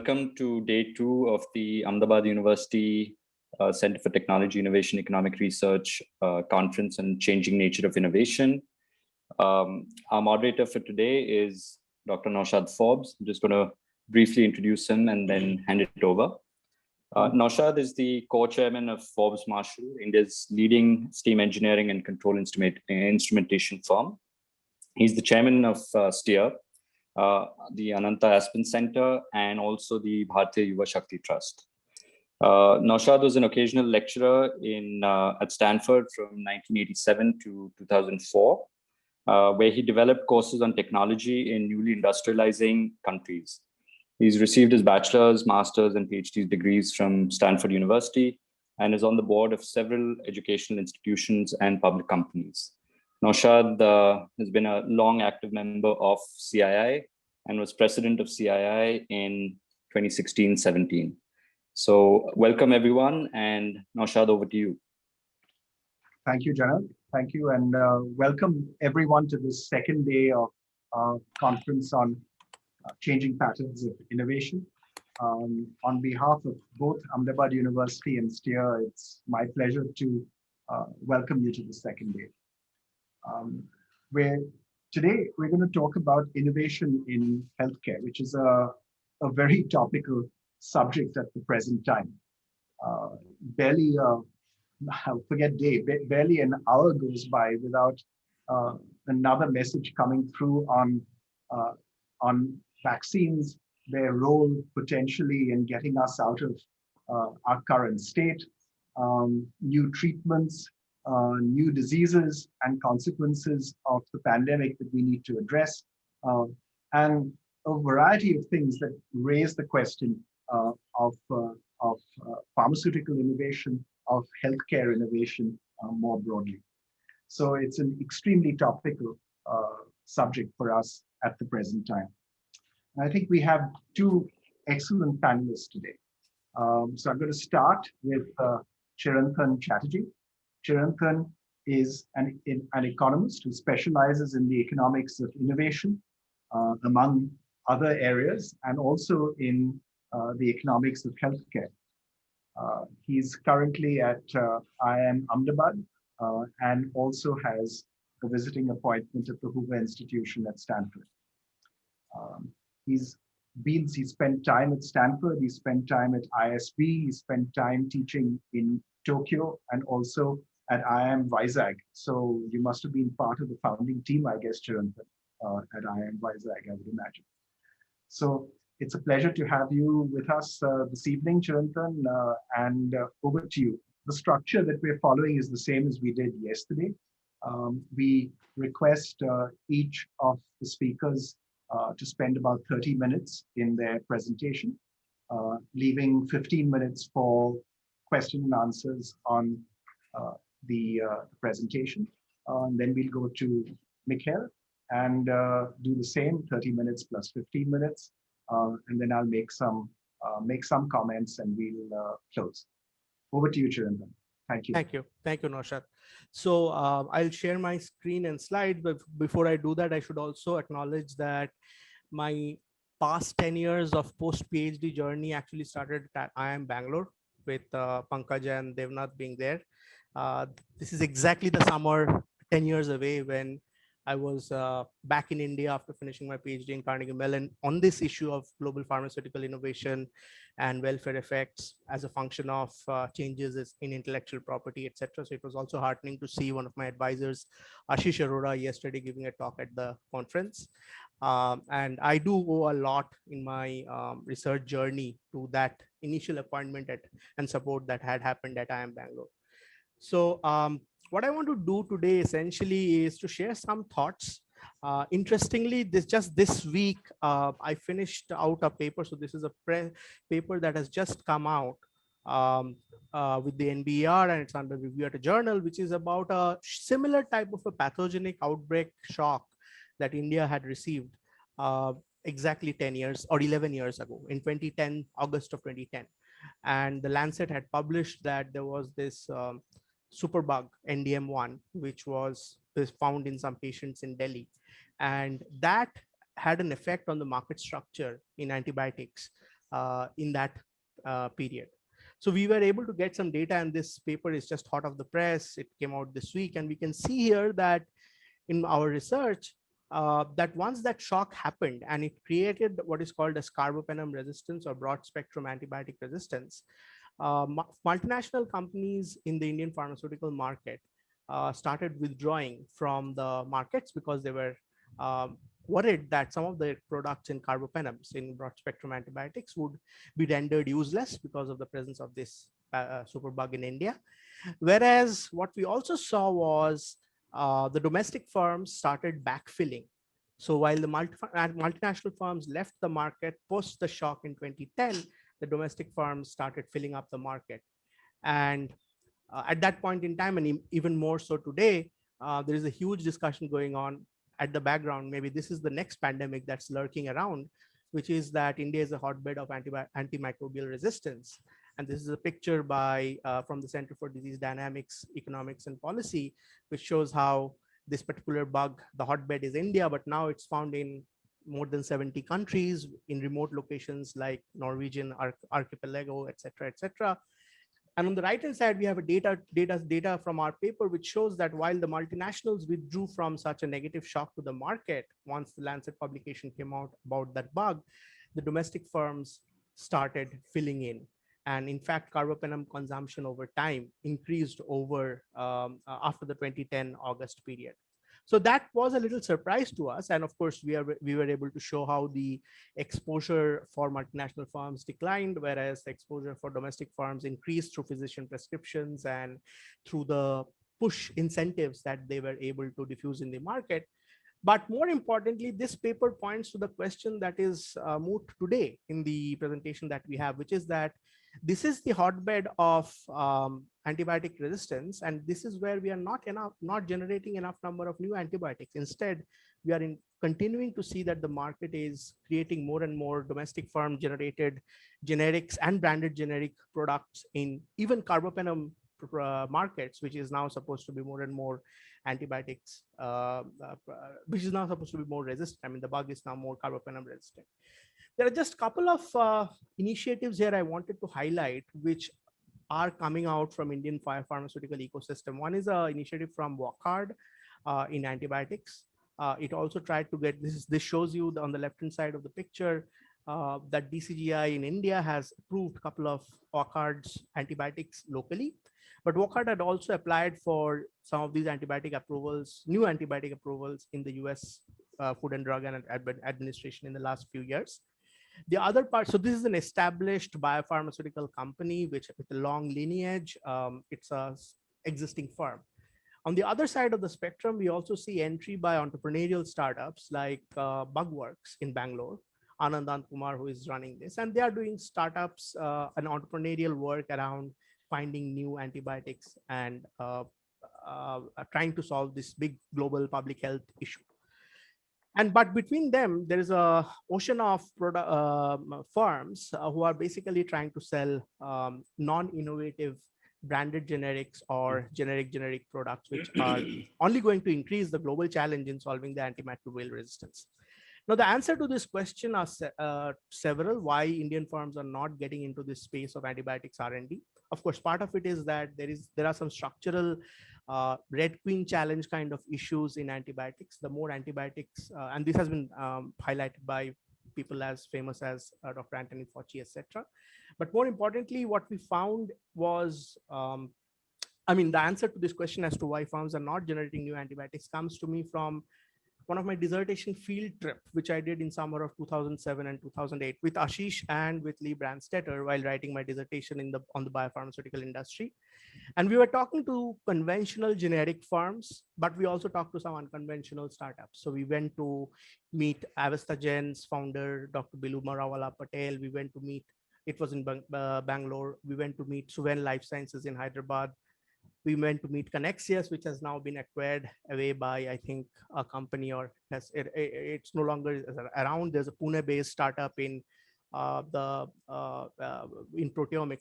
welcome to day 2 of the Ahmedabad University Center for Technology, Innovation, Economic Research Conference on Changing Nature of Innovation. Our moderator for today is Dr. Naushad Forbes. I'm just going to briefly introduce him and then hand it over. Naushad is the co-chairman of Forbes Marshall, India's leading steam engineering and control instrumentation firm. He's the chairman of CTIER, the Ananta Aspen Center, and also the Bharatiya Yuva Shakti Trust. Naushad was an occasional lecturer at Stanford from 1987 to 2004, where he developed courses on technology in newly industrializing countries. He's received his bachelor's, master's, and PhD degrees from Stanford University and is on the board of several educational institutions and public companies. Naushad has been a long active member of CII and was president of CII in 2016-17. So welcome everyone, and Naushad, over to you. Thank you, Janab. Thank you, and welcome everyone to this second day of our conference on changing patterns of innovation. On behalf of both Ahmedabad University and CTIER, it's my pleasure to welcome you to the second day. Where today we're going to talk about innovation in healthcare, which is a very topical subject at the present time. Barely, forget day, barely an hour goes by without another message coming through on vaccines, their role potentially in getting us out of our current state, new treatments, new diseases and consequences of the pandemic that we need to address, and a variety of things that raise the question of pharmaceutical innovation, of healthcare innovation more broadly. So it's an extremely topical subject for us at the present time. And I think we have two excellent panelists today. So I'm going to start with Chirantan Chatterjee. Chirantan is an economist who specializes in the economics of innovation, among other areas, and also in the economics of healthcare. He's currently at IIM Ahmedabad and also has a visiting appointment at the Hoover Institution at Stanford. He's spent time at Stanford, he spent time at ISB, he spent time teaching in Tokyo and also at IIM Vizag. So you must have been part of the founding team, I guess, Chirantan, at IIM Vizag, I would imagine. So it's a pleasure to have you with us this evening, Chirantan, and over to you. The structure that we're following is the same as we did yesterday. We request each of the speakers to spend about 30 minutes in their presentation, leaving 15 minutes for question and answers on the presentation. And then we'll go to Mihkel and do the same, 30 minutes plus 15 minutes. And then I'll make some comments and we'll close. Over to you, Chirantan. Thank you. Thank you, Naushad. So I'll share my screen and slide, but before I do that, I should also acknowledge that my past 10 years of post-PhD journey actually started at IIM Bangalore with Pankaj and Devnath being there. This is exactly the summer 10 years away when I was back in India after finishing my PhD in Carnegie Mellon on this issue of global pharmaceutical innovation and welfare effects as a function of changes in intellectual property, etc. So it was also heartening to see one of my advisors, Ashish Arora, yesterday giving a talk at the conference. And I do owe a lot in my research journey to that initial appointment and support that had happened at IIM Bangalore. So what I want to do today essentially is to share some thoughts. Interestingly, just this week, I finished out a paper. So this is a paper that has just come out with the NBER, and it's under review at a journal, which is about a similar type of a pathogenic outbreak shock that India had received exactly 10 years or 11 years ago in 2010, August of 2010. And the Lancet had published that there was this superbug NDM1, which was found in some patients in Delhi. And that had an effect on the market structure in antibiotics in that period. So we were able to get some data, and this paper is just hot off the press. It came out this week, and we can see here that in our research, that once that shock happened and it created what is called as Carbapenem resistance or broad spectrum antibiotic resistance, multinational companies in the Indian pharmaceutical market started withdrawing from the markets because they were worried that some of the products in carbapenems, in broad spectrum antibiotics, would be rendered useless because of the presence of this superbug in India. Whereas what we also saw was the domestic firms started backfilling. So while the multinational firms left the market post the shock in 2010, the domestic firms started filling up the market. And at that point in time, and even more so today, there is a huge discussion going on at the background. Maybe this is the next pandemic that's lurking around, which is that India is a hotbed of antimicrobial resistance. And this is a picture by from the Center for Disease Dynamics, Economics and Policy, which shows how this particular bug, the hotbed is India, but now it's found in more than 70 countries, in remote locations like Norwegian archipelago, et cetera. And on the right-hand side, we have a data from our paper, which shows that while the multinationals withdrew from such a negative shock to the market, once the Lancet publication came out about that bug, the domestic firms started filling in. And in fact, carbapenem consumption over time increased over after the 2010 August period. So that was a little surprise to us. And of course, we were able to show how the exposure for multinational firms declined, whereas the exposure for domestic firms increased through physician prescriptions and through the push incentives that they were able to diffuse in the market. But more importantly, this paper points to the question that is moot today in the presentation that we have, which is that this is the hotbed of antibiotic resistance, and this is where we are not generating enough number of new antibiotics. Instead, we are continuing to see that the market is creating more and more domestic firm generated generics and branded generic products in even carbapenem markets, which is now supposed to be more and more antibiotics, which is now supposed to be more resistant. I mean, the bug is now more carbapenem resistant. There are just a couple of initiatives here I wanted to highlight, which are coming out from Indian pharmaceutical ecosystem. One is an initiative from Wockhardt in antibiotics. It also tried to get, this shows you on the left-hand side of the picture that DCGI in India has approved a couple of Wockhardt's antibiotics locally. But Wockhardt had also applied for some of these antibiotic approvals, new antibiotic approvals in the US Food and Drug Administration in the last few years. The other part, so this is an established biopharmaceutical company with a long lineage. It's a existing firm. On the other side of the spectrum, we also see entry by entrepreneurial startups like Bugworks in Bangalore, Anandant Kumar, who is running this, and they are doing startups and entrepreneurial work around finding new antibiotics and trying to solve this big global public health issue. But between them, there is a ocean of firms who are basically trying to sell non-innovative branded generics or generic products, which are only going to increase the global challenge in solving the antimicrobial resistance. Now, the answer to this question are several. Why Indian firms are not getting into this space of antibiotics R&D? Of course, part of it is that there are some structural Red Queen challenge kind of issues in antibiotics. The more antibiotics, and this has been highlighted by people as famous as Dr. Anthony Fauci, etc. But more importantly, what we found was, the answer to this question as to why firms are not generating new antibiotics comes to me from one of my dissertation field trip, which I did in summer of 2007 and 2008 with Ashish and with Lee Brandstetter while writing my dissertation on the biopharmaceutical industry. And we were talking to conventional generic firms, but we also talked to some unconventional startups. So we went to meet Avastagen's founder, Dr. Bilu Marawala Patel. We went to meet, it was in Bangalore. We went to meet Suven Life Sciences in Hyderabad. We went to meet Connexius, which has now been acquired away by, I think, a company, or it's no longer around. There's a Pune-based startup in proteomics.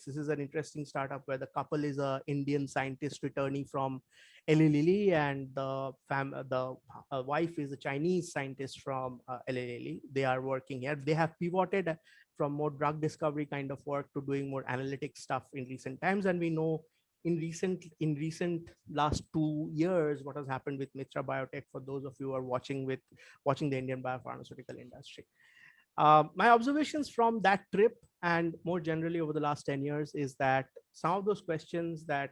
This is an interesting startup where the couple is an Indian scientist returning from Eli Lilly, and the wife is a Chinese scientist from Eli Lilly. They are working here. They have pivoted from more drug discovery kind of work to doing more analytic stuff in recent times. And we know in recent last 2 years, what has happened with Mitra Biotech, for those of you who are watching the Indian biopharmaceutical industry. My observations from that trip and more generally over the last 10 years is that some of those questions that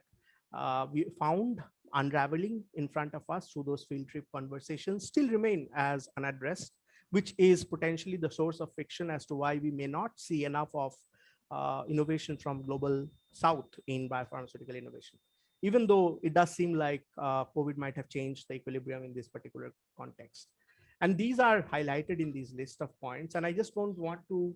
we found unraveling in front of us through those field trip conversations still remain as unaddressed, which is potentially the source of friction as to why we may not see enough of innovation from global south in biopharmaceutical innovation, even though it does seem like COVID might have changed the equilibrium in this particular context. And these are highlighted in these list of points. And I just don't want to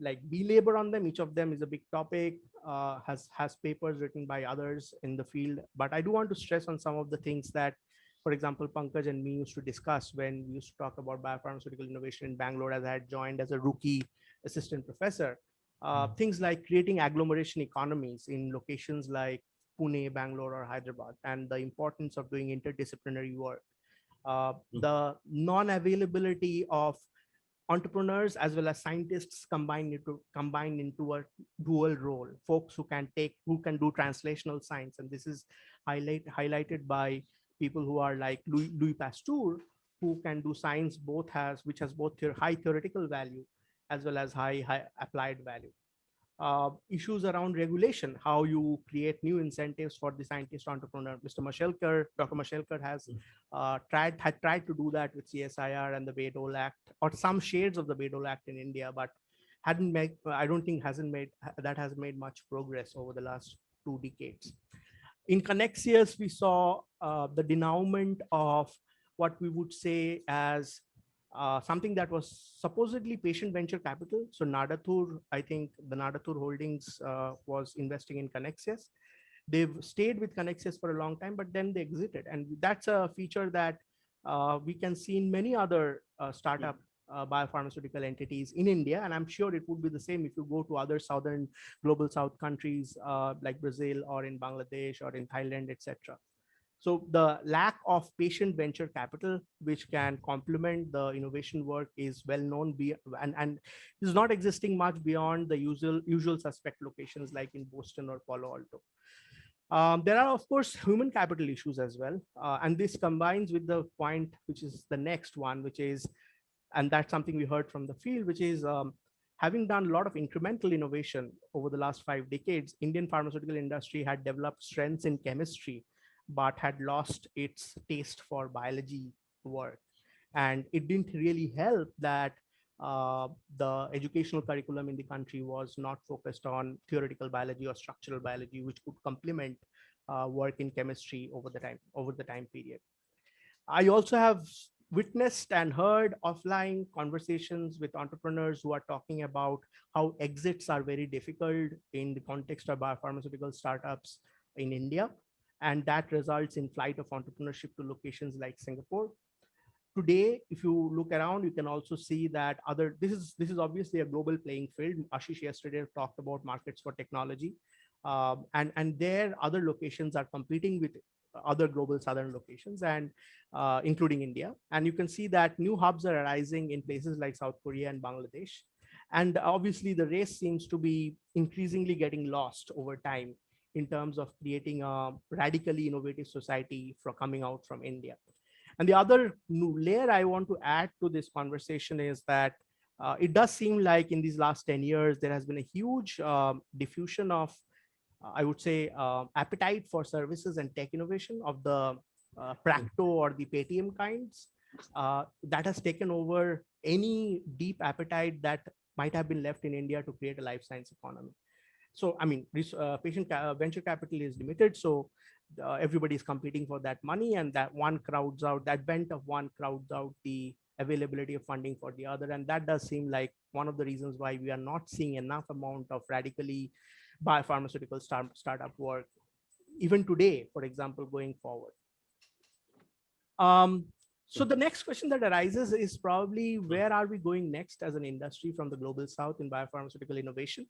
like belabor on them. Each of them is a big topic, has papers written by others in the field. But I do want to stress on some of the things that, for example, Pankaj and me used to discuss when we used to talk about biopharmaceutical innovation in Bangalore, as I had joined as a rookie assistant professor. Things like creating agglomeration economies in locations like Pune, Bangalore, or Hyderabad, and the importance of doing interdisciplinary work. The non-availability of entrepreneurs as well as scientists combined into a dual role, folks who can do translational science. And this is highlighted by people who are like Louis Pasteur, who can do science which has both high theoretical value as well as high applied value. Issues around regulation, how you create new incentives for the scientist entrepreneur. Dr. Mashelkar has tried to do that with CSIR and the Bayh-Dole Act, or some shades of the Bayh-Dole Act in India, but hasn't made much progress over the last 2 decades. In Connexius, we saw the denouement of what we would say as something that was supposedly patient venture capital. So Nadathur, I think the Nadathur Holdings was investing in Connexius. They've stayed with Connexius for a long time, but then they exited. And that's a feature that we can see in many other startup biopharmaceutical entities in India. And I'm sure it would be the same if you go to other global south countries like Brazil or in Bangladesh or in Thailand, etc. So the lack of patient venture capital, which can complement the innovation work, is well known and is not existing much beyond the usual suspect locations like in Boston or Palo Alto. There are, of course, human capital issues as well. And this combines with the point, which is the next one, which is, and that's something we heard from the field, which is having done a lot of incremental innovation over the last 5 decades, Indian pharmaceutical industry had developed strengths in chemistry, but had lost its taste for biology work. And it didn't really help that the educational curriculum in the country was not focused on theoretical biology or structural biology, which could complement work in chemistry over the time period. I also have witnessed and heard offline conversations with entrepreneurs who are talking about how exits are very difficult in the context of biopharmaceutical startups in India. And that results in flight of entrepreneurship to locations like Singapore. Today, if you look around, you can also see that this is obviously a global playing field. Ashish yesterday talked about markets for technology. And there other locations are competing with other global southern locations, and including India. And you can see that new hubs are arising in places like South Korea and Bangladesh. And obviously the race seems to be increasingly getting lost over time in terms of creating a radically innovative society coming out from India. And the other new layer I want to add to this conversation is that it does seem like in these last 10 years, there has been a huge diffusion of, I would say, appetite for services and tech innovation of the Practo or the Paytm kinds that has taken over any deep appetite that might have been left in India to create a life science economy. So, I mean, venture capital is limited. So everybody is competing for that money, and that bent of one crowds out the availability of funding for the other. And that does seem like one of the reasons why we are not seeing enough amount of radically biopharmaceutical startup work, even today, for example, going forward. So the next question that arises is probably, where are we going next as an industry from the global south in biopharmaceutical innovation?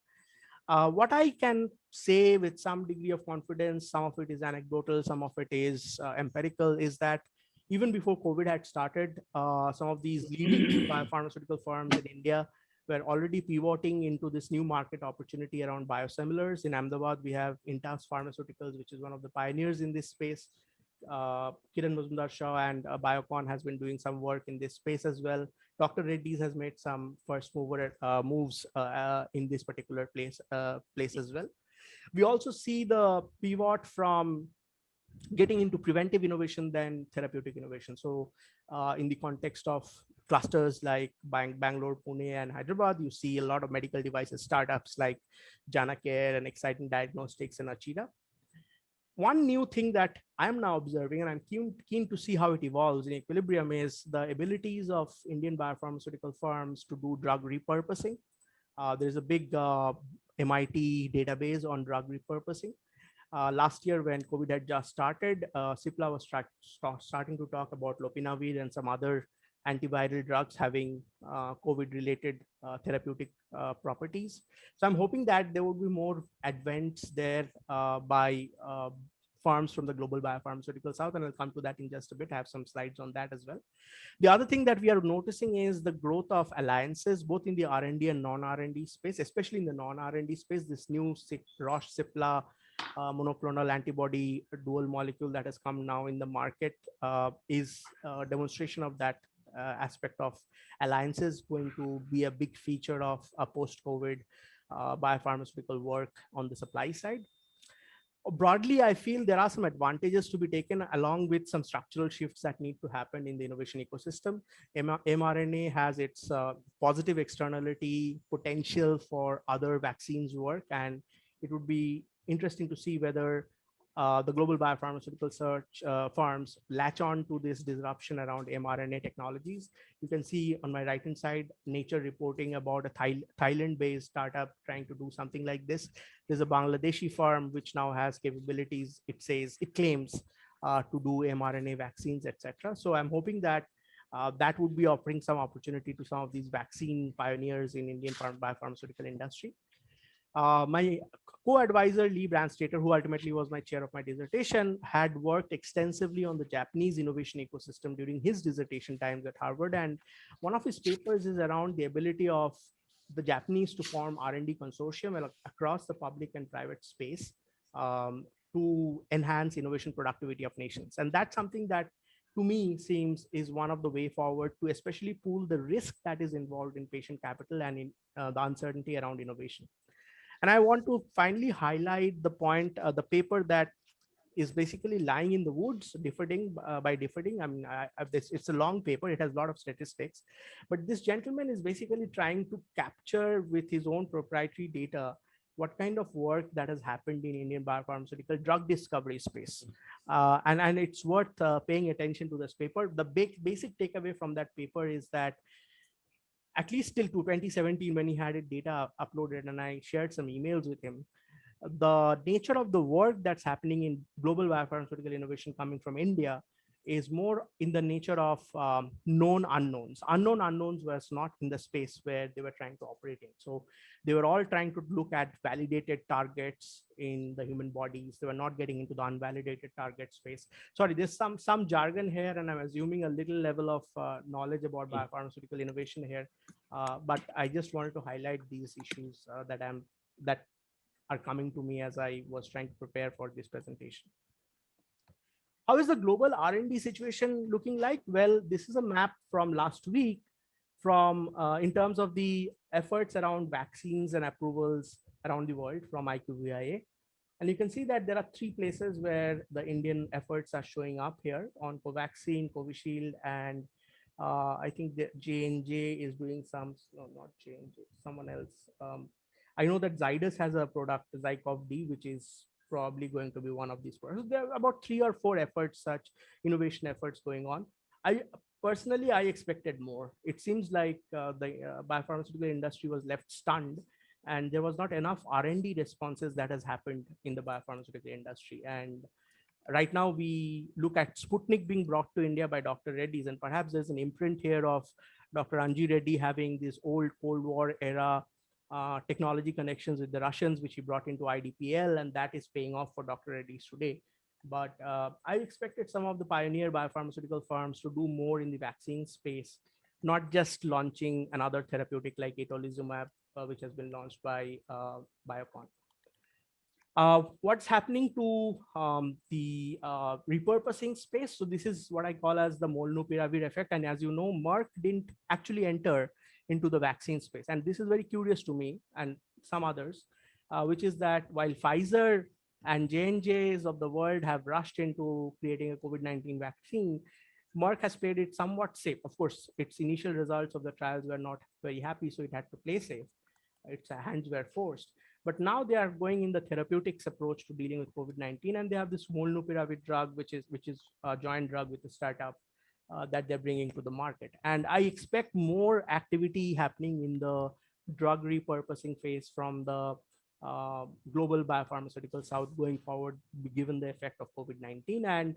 What I can say with some degree of confidence, some of it is anecdotal, some of it is empirical, is that even before COVID had started, some of these leading biopharmaceutical firms in India We're already pivoting into this new market opportunity around biosimilars. In Ahmedabad, we have Intas Pharmaceuticals, which is one of the pioneers in this space. Kiran Mazumdar-Shaw and Biocon has been doing some work in this space as well. Dr. Reddy's has made some first mover moves in this particular place as well. We also see the pivot from getting into preventive innovation than therapeutic innovation. So in the context of clusters like Bangalore, Pune, and Hyderabad, you see a lot of medical devices startups like JanaCare and Exciting Diagnostics and Achira. One new thing that I'm now observing, and I'm keen to see how it evolves in equilibrium, is the abilities of Indian biopharmaceutical firms to do drug repurposing. There's a big MIT database on drug repurposing. Last year, when COVID had just started, CIPLA was starting to talk about Lopinavir and some other antiviral drugs having COVID-related therapeutic properties. So I'm hoping that there would be more advents there by firms from the global biopharmaceutical south, and I'll come to that in just a bit. I have some slides on that as well. The other thing that we are noticing is the growth of alliances, both in the R&D and non-R&D space, especially in the non-R&D space. This new Roche CIPLA monoclonal antibody dual molecule that has come now in the market is a demonstration of that aspect of alliances going to be a big feature of a post-COVID biopharmaceutical work on the supply side. Broadly, I feel there are some advantages to be taken along with some structural shifts that need to happen in the innovation ecosystem. mRNA has its positive externality potential for other vaccines work, and it would be interesting to see whether the global biopharmaceutical search firms latch on to this disruption around mRNA technologies. You can see on my right-hand side, Nature reporting about a Thailand-based startup trying to do something like this. There's a Bangladeshi firm which now has capabilities, it claims, to do mRNA vaccines, etc. So I'm hoping that that would be offering some opportunity to some of these vaccine pioneers in Indian biopharmaceutical industry. My co-advisor, Lee Brandstater, who ultimately was my chair of my dissertation, had worked extensively on the Japanese innovation ecosystem during his dissertation times at Harvard. And one of his papers is around the ability of the Japanese to form R&D consortium across the public and private space to enhance innovation productivity of nations. And that's something that to me seems is one of the way forward to especially pool the risk that is involved in patient capital and in the uncertainty around innovation. And I want to finally highlight the point, the paper that is basically lying in the woods, differing by differing. I mean, it's a long paper. It has a lot of statistics, but this gentleman is basically trying to capture with his own proprietary data what kind of work that has happened in Indian biopharmaceutical drug discovery space. And it's worth paying attention to this paper. The basic takeaway from that paper is that at least till 2017, when he had it data uploaded and I shared some emails with him, the nature of the work that's happening in global biopharmaceutical innovation coming from India is more in the nature of known unknowns. Unknown unknowns was not in the space where they were trying to operate in. So they were all trying to look at validated targets in the human bodies. They were not getting into the unvalidated target space. Sorry, there's some jargon here, and I'm assuming a little level of knowledge about biopharmaceutical innovation here. But I just wanted to highlight these issues that are coming to me as I was trying to prepare for this presentation. How is the global R&D situation looking like? Well, this is a map from last week from in terms of the efforts around vaccines and approvals around the world from IQVIA. And you can see that there are 3 places where the Indian efforts are showing up here on Covaxin, Covishield, and I think that J&J is doing some, no, not J&J, someone else. I know that Zydus has a product, Zycov-D, which is probably going to be one of these products. There are about 3 or 4 efforts, such innovation efforts going on. Personally, I expected more. It seems like the biopharmaceutical industry was left stunned, and there was not enough R&D responses that has happened in the biopharmaceutical industry. And right now we look at Sputnik being brought to India by Dr. Reddy's, and perhaps there's an imprint here of Dr. Anji Reddy having this old Cold War era technology connections with the Russians, which he brought into IDPL, and that is paying off for Dr. Reddy's today. But I expected some of the pioneer biopharmaceutical firms to do more in the vaccine space not just launching another therapeutic like atolizumab, which has been launched by Biocon. What's happening to the repurposing space? So this is what I call as the Molnupiravir effect. And as you know, Merck didn't actually enter into the vaccine space. And this is very curious to me and some others, which is that while Pfizer and J&Js of the world have rushed into creating a COVID-19 vaccine, Merck has played it somewhat safe. Of course, its initial results of the trials were not very happy, so it had to play safe. Its hands were forced. But now they are going in the therapeutics approach to dealing with COVID-19, and they have this Molnupiravir drug, which is a joint drug with a startup that they're bringing to the market. And I expect more activity happening in the drug repurposing phase from the global biopharmaceutical south going forward, given the effect of COVID-19. And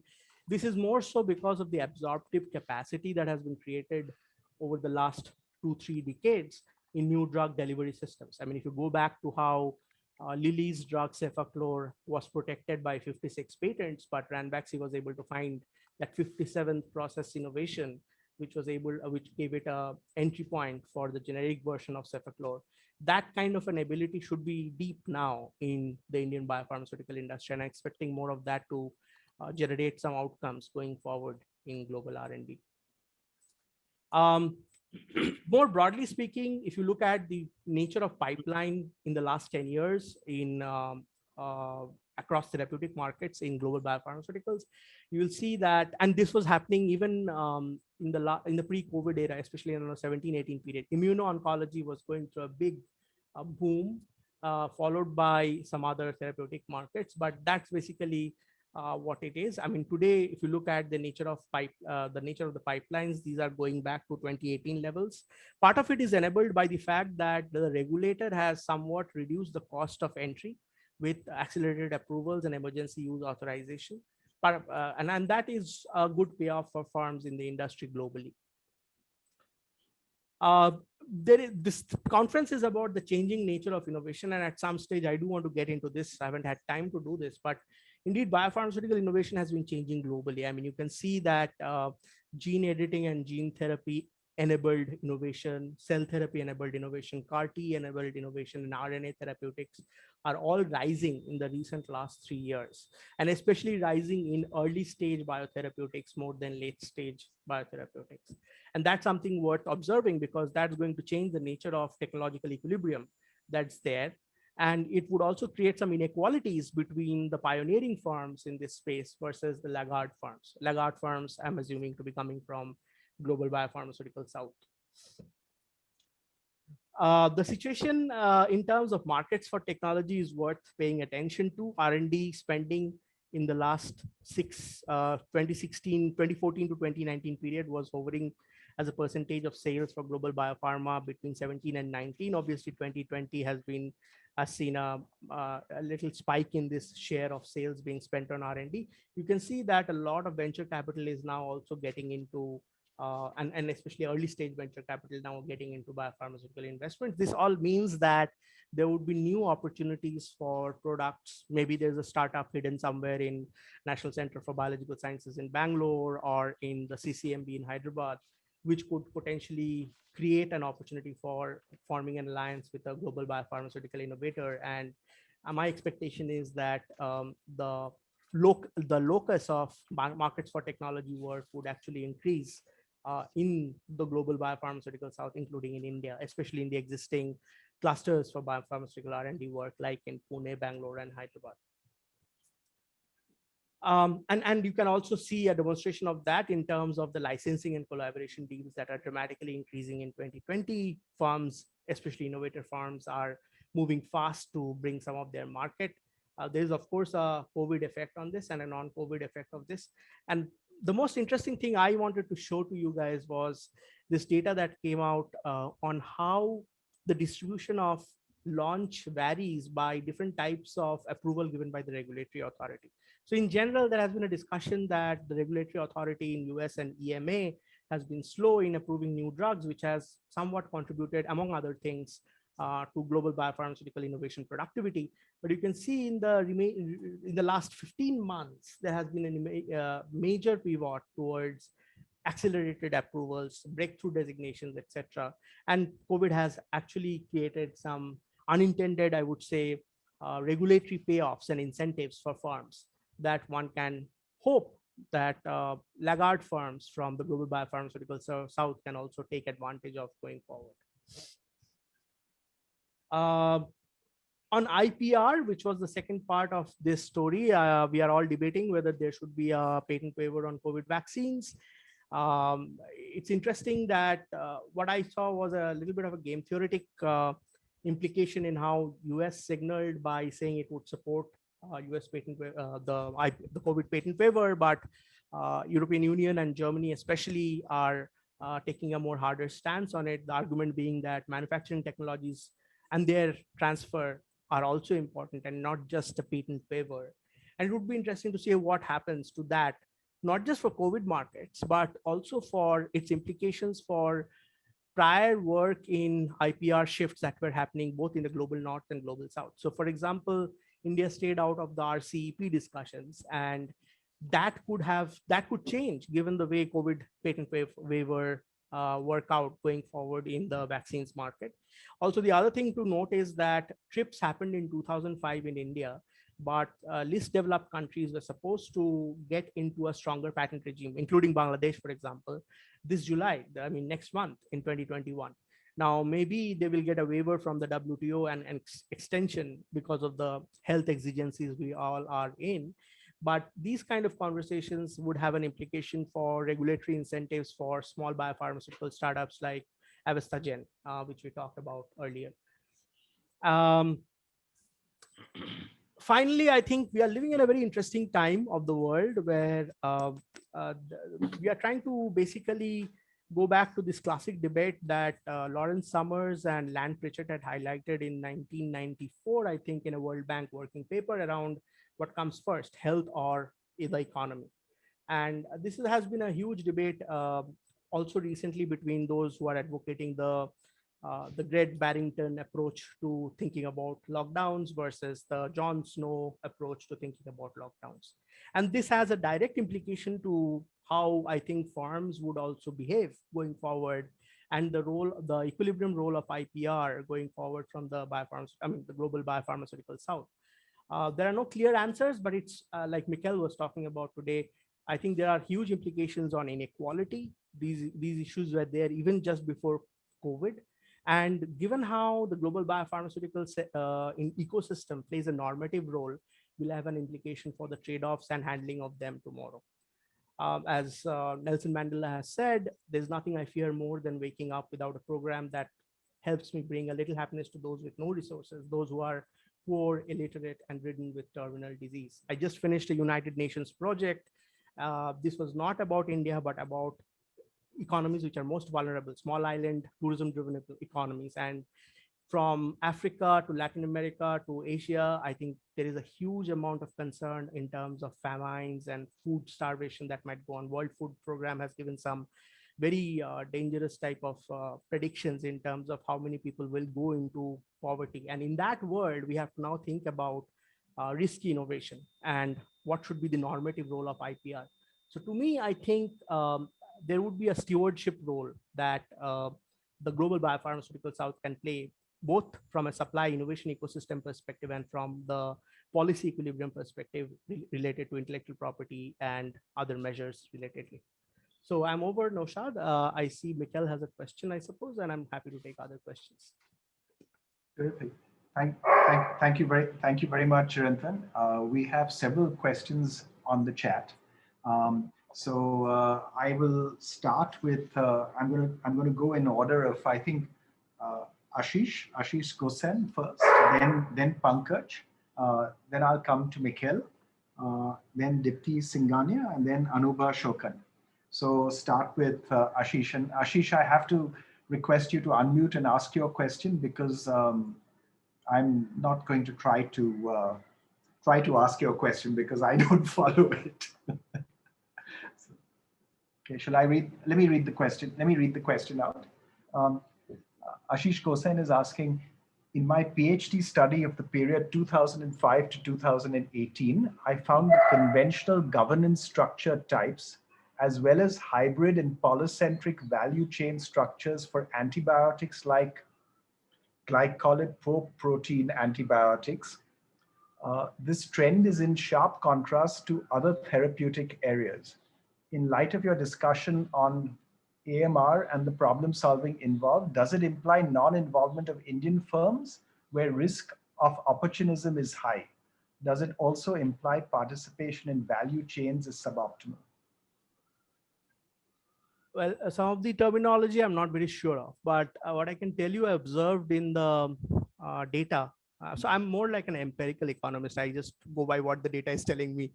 this is more so because of the absorptive capacity that has been created over the last 2-3 decades in new drug delivery systems. I mean, if you go back to how Lilly's drug cefaclor was protected by 56 patents, but Ranbaxy was able to find that 57th process innovation, which gave it a entry point for the generic version of cefaclor. That kind of an ability should be deep now in the Indian biopharmaceutical industry, and I'm expecting more of that to generate some outcomes going forward in global R&D. More broadly speaking, if you look at the nature of pipeline in the last 10 years in across therapeutic markets in global biopharmaceuticals, you will see that, and this was happening even in the pre-COVID era, especially in the 17-18 period. Immuno-oncology was going through a big boom, followed by some other therapeutic markets, but that's basically what it is. I mean, today, if you look at the nature of the pipelines, these are going back to 2018 levels. Part of it is enabled by the fact that the regulator has somewhat reduced the cost of entry with accelerated approvals and emergency use authorization. But, and that is a good payoff for firms in the industry globally. This conference is about the changing nature of innovation, and at some stage I do want to get into this. I haven't had time to do this, but indeed biopharmaceutical innovation has been changing globally. I mean, you can see that gene editing and gene therapy enabled innovation, cell therapy enabled innovation, CAR-T enabled innovation, and RNA therapeutics are all rising in the recent last 3 years, and especially rising in early stage biotherapeutics more than late stage biotherapeutics. And that's something worth observing, because that's going to change the nature of technological equilibrium that's there. And it would also create some inequalities between the pioneering firms in this space versus the laggard firms. Laggard firms, I'm assuming, to be coming from global biopharmaceutical south. The situation in terms of markets for technology is worth paying attention to. R&D spending in the last 2014 to 2019 period was hovering as a percentage of sales for global biopharma between 17 and 19. Obviously, 2020 has seen a little spike in this share of sales being spent on R&D. You can see that a lot of venture capital is now also getting into and especially early stage venture capital now getting into biopharmaceutical investments. This all means that there would be new opportunities for products. Maybe there's a startup hidden somewhere in National Center for Biological Sciences in Bangalore or in the CCMB in Hyderabad, which could potentially create an opportunity for forming an alliance with a global biopharmaceutical innovator. And my expectation is that the locus of markets for technology work would actually increase in the global biopharmaceutical south, including in India, especially in the existing clusters for biopharmaceutical R&D work, like in Pune, Bangalore, and Hyderabad. And you can also see a demonstration of that in terms of the licensing and collaboration deals that are dramatically increasing in 2020. Firms, especially innovator firms, are moving fast to bring some of their market. There's of course a COVID effect on this and a non-COVID effect of this. And the most interesting thing I wanted to show to you guys was this data that came out on how the distribution of launch varies by different types of approval given by the regulatory authority. So in general, there has been a discussion that the regulatory authority in US and EMA has been slow in approving new drugs, which has somewhat contributed, among other things, to global biopharmaceutical innovation productivity. But you can see in the last 15 months, there has been a major pivot towards accelerated approvals, breakthrough designations, etc. And COVID has actually created some unintended, I would say, regulatory payoffs and incentives for firms that one can hope that laggard firms from the global biopharmaceutical south can also take advantage of going forward. On IPR, which was the second part of this story, we are all debating whether there should be a patent waiver on COVID vaccines. It's interesting that what I saw was a little bit of a game theoretic implication in how US signaled by saying it would support US patent, the COVID patent waiver, but European Union and Germany especially are taking a more harder stance on it. The argument being that manufacturing technologies and their transfer are also important and not just a patent waiver. And it would be interesting to see what happens to that, not just for COVID markets, but also for its implications for prior work in IPR shifts that were happening both in the global north and global south. So for example, India stayed out of the RCEP discussions, and that could change given the way COVID patent waiver work out going forward in the vaccines market. Also, the other thing to note is that TRIPS happened in 2005 in India, but least developed countries were supposed to get into a stronger patent regime, including Bangladesh, for example, this July, I mean, next month in 2021. Now, maybe they will get a waiver from the WTO and extension because of the health exigencies we all are in. But these kind of conversations would have an implication for regulatory incentives for small biopharmaceutical startups like Avestagen, which we talked about earlier. Finally, I think we are living in a very interesting time of the world where we are trying to basically go back to this classic debate that Lawrence Summers and Land Pritchett had highlighted in 1994, I think, in a World Bank working paper around what comes first, health or the economy. And this has been a huge debate also recently between those who are advocating the Great Barrington approach to thinking about lockdowns versus the John Snow approach to thinking about lockdowns. And this has a direct implication to how I think firms would also behave going forward, and the equilibrium role of IPR going forward from the global biopharmaceutical south. There are no clear answers, but it's like Mihkel was talking about today. I think there are huge implications on inequality. These issues were there even just before COVID. And given how the global biopharmaceutical ecosystem plays a normative role, will have an implication for the trade-offs and handling of them tomorrow. As Nelson Mandela has said, there's nothing I fear more than waking up without a program that helps me bring a little happiness to those with no resources, those who are poor, illiterate, and ridden with terminal disease. I just finished a United Nations project. This was not about India, but about economies which are most vulnerable, small island, tourism-driven economies. And from Africa to Latin America to Asia, I think there is a huge amount of concern in terms of famines and food starvation that might go on. World Food Program has given some very dangerous type of predictions in terms of how many people will go into poverty. And in that world, we have to now think about risky innovation and what should be the normative role of IPR. So to me, I think there would be a stewardship role that the global biopharmaceutical south can play, both from a supply innovation ecosystem perspective and from the policy equilibrium perspective related to intellectual property and other measures relatedly. So I'm over, Naushad. I see Mihkel has a question, I suppose, and I'm happy to take other questions. Terrific. Thank you very much, Chirantan. We have several questions on the chat. So I will start with, I'm going to go in order of, I think, Ashish Gosen first, then Pankaj, then I'll come to Mihkel, then Dipti Singhania, and then Anubha Shokan. So start with Ashish. And Ashish, I have to request you to unmute and ask your question because I'm not going to try to ask your question because I don't follow it. Okay, shall I read? Let me read the question. Let me read the question out. Ashish Gosen is asking, in my PhD study of the period 2005 to 2018, I found the conventional governance structure types as well as hybrid and polycentric value chain structures for antibiotics like glycolipid protein antibiotics. This trend is in sharp contrast to other therapeutic areas. In light of your discussion on AMR and the problem solving involved, does it imply non-involvement of Indian firms where risk of opportunism is high? Does it also imply participation in value chains is suboptimal? Well, some of the terminology I'm not very sure of, but what I can tell you, I observed in the data. So I'm more like an empirical economist. I just go by what the data is telling me,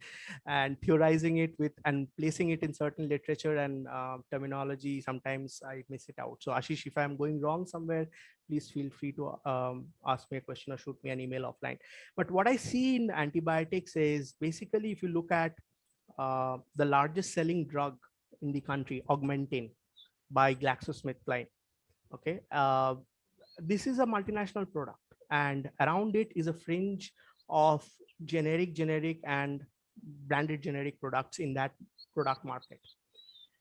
and theorizing it with and placing it in certain literature and terminology. Sometimes I miss it out. So Ashish, if I'm going wrong somewhere, please feel free to ask me a question or shoot me an email offline. But what I see in antibiotics is basically, if you look at the largest selling drug in the country, Augmentin, by GlaxoSmithKline. Okay, this is a multinational product, and around it is a fringe of generic, and branded generic products in that product market.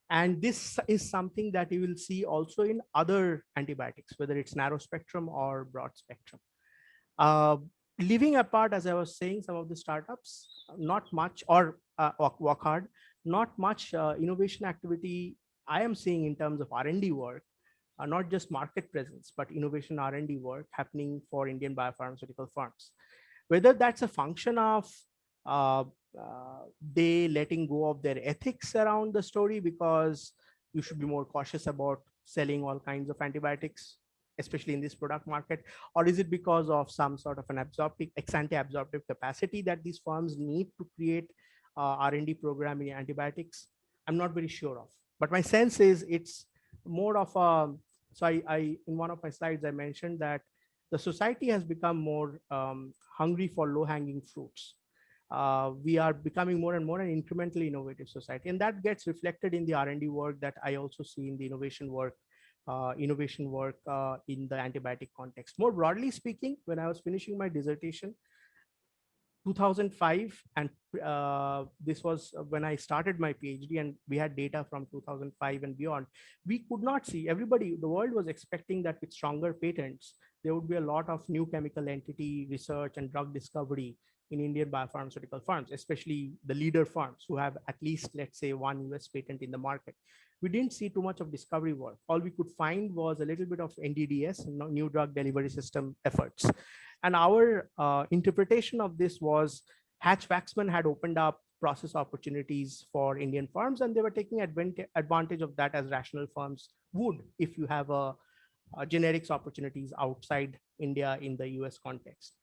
And this is something that you will see also in other antibiotics, whether it's narrow spectrum or broad spectrum. Leaving apart, as I was saying, some of the startups, not much, or work hard, not much innovation activity I am seeing in terms of R&D work, not just market presence, but innovation R&D work happening for Indian biopharmaceutical firms. Whether that's a function of they letting go of their ethics around the story, because you should be more cautious about selling all kinds of antibiotics, especially in this product market, or is it because of some sort of an absorptive, ex-ante absorptive capacity that these firms need to create R&D program in antibiotics? I'm not very sure of, but my sense is it's more of a, so I in one of my slides, I mentioned that the society has become more hungry for low-hanging fruits. We are becoming more and more an incrementally innovative society, and that gets reflected in the R&D work that I also see in the innovation work in the antibiotic context. More broadly speaking, when I was finishing my dissertation, 2005, and this was when I started my PhD, and we had data from 2005 and beyond. We could not see, everybody, the world was expecting that with stronger patents, there would be a lot of new chemical entity research and drug discovery in Indian biopharmaceutical firms, especially the leader firms who have at least, let's say, one US patent in the market. We didn't see too much of discovery work. All we could find was a little bit of NDDS, new drug delivery system efforts. And our interpretation of this was Hatch-Waxman had opened up process opportunities for Indian firms, and they were taking advantage of that, as rational firms would if you have a generics opportunities outside India in the US context.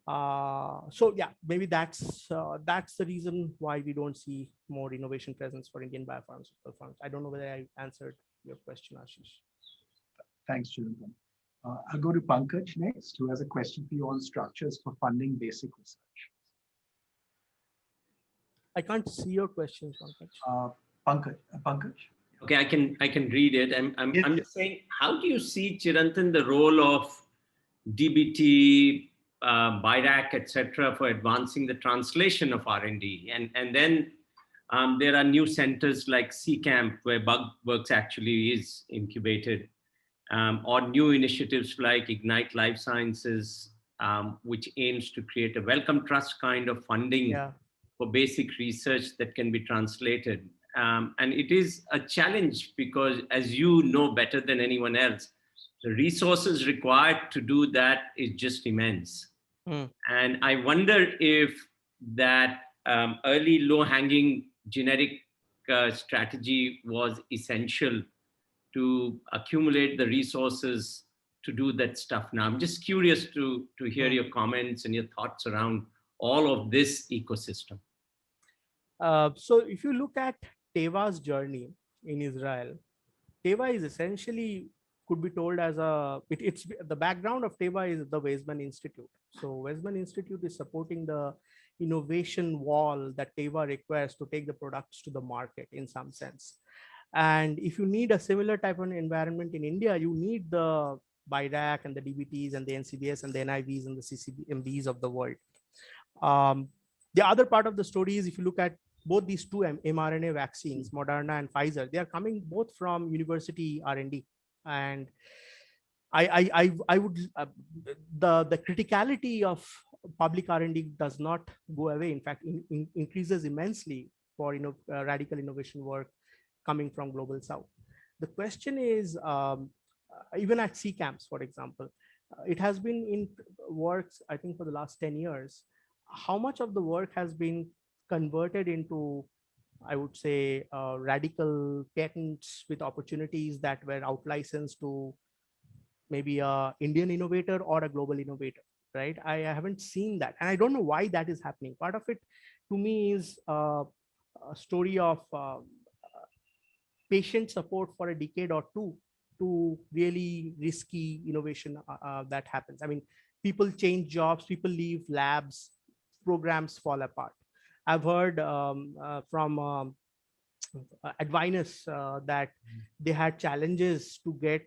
So yeah, maybe that's the reason why we don't see more innovation presence for Indian biopharmaceutical firms. I don't know whether I answered your question, Ashish. Thanks, Chirantan. I'll go to Pankaj next, who has a question for you on structures for funding basic research. I can't see your question, Pankaj. Pankaj. Okay, I can read it. I'm just saying, how do you see, Chirantan, the role of DBT, BIRAC, etc., for advancing the translation of R&D? And then there are new centers like CCAMP, where BugWorks actually is incubated, or new initiatives like Ignite Life Sciences, which aims to create a welcome trust kind of funding for basic research that can be translated. And it is a challenge because, as you know better than anyone else, the resources required to do that is just immense. And I wonder if that early low-hanging generic strategy was essential to accumulate the resources to do that stuff. Now, I'm just curious to hear your comments and your thoughts around all of this ecosystem. So if you look at Teva's journey in Israel, Teva is essentially, could be told as it's the background of Teva is the Weizmann Institute. So Weizmann Institute is supporting the innovation wall that Teva requires to take the products to the market in some sense. And if you need a similar type of environment in India, you need the BIRAC and the DBTs and the NCBS and the NIVs and the CCMBs of the world. The other part of the story is, if you look at both these two mRNA vaccines, Moderna and Pfizer, they are coming both from university R&D. And I would, the criticality of public R&D does not go away. In fact, increases immensely for radical innovation work coming from Global South. The question is, even at C camps, for example, it has been in works, I think, for the last 10 years. How much of the work has been converted into, I would say, radical patents with opportunities that were out-licensed to maybe a Indian innovator or a global innovator, right? I haven't seen that. And I don't know why that is happening. Part of it, to me, is a story of patient support for a decade or two to really risky innovation that happens. I mean, people change jobs, people leave labs, programs fall apart. I've heard from Advinus that they had challenges to get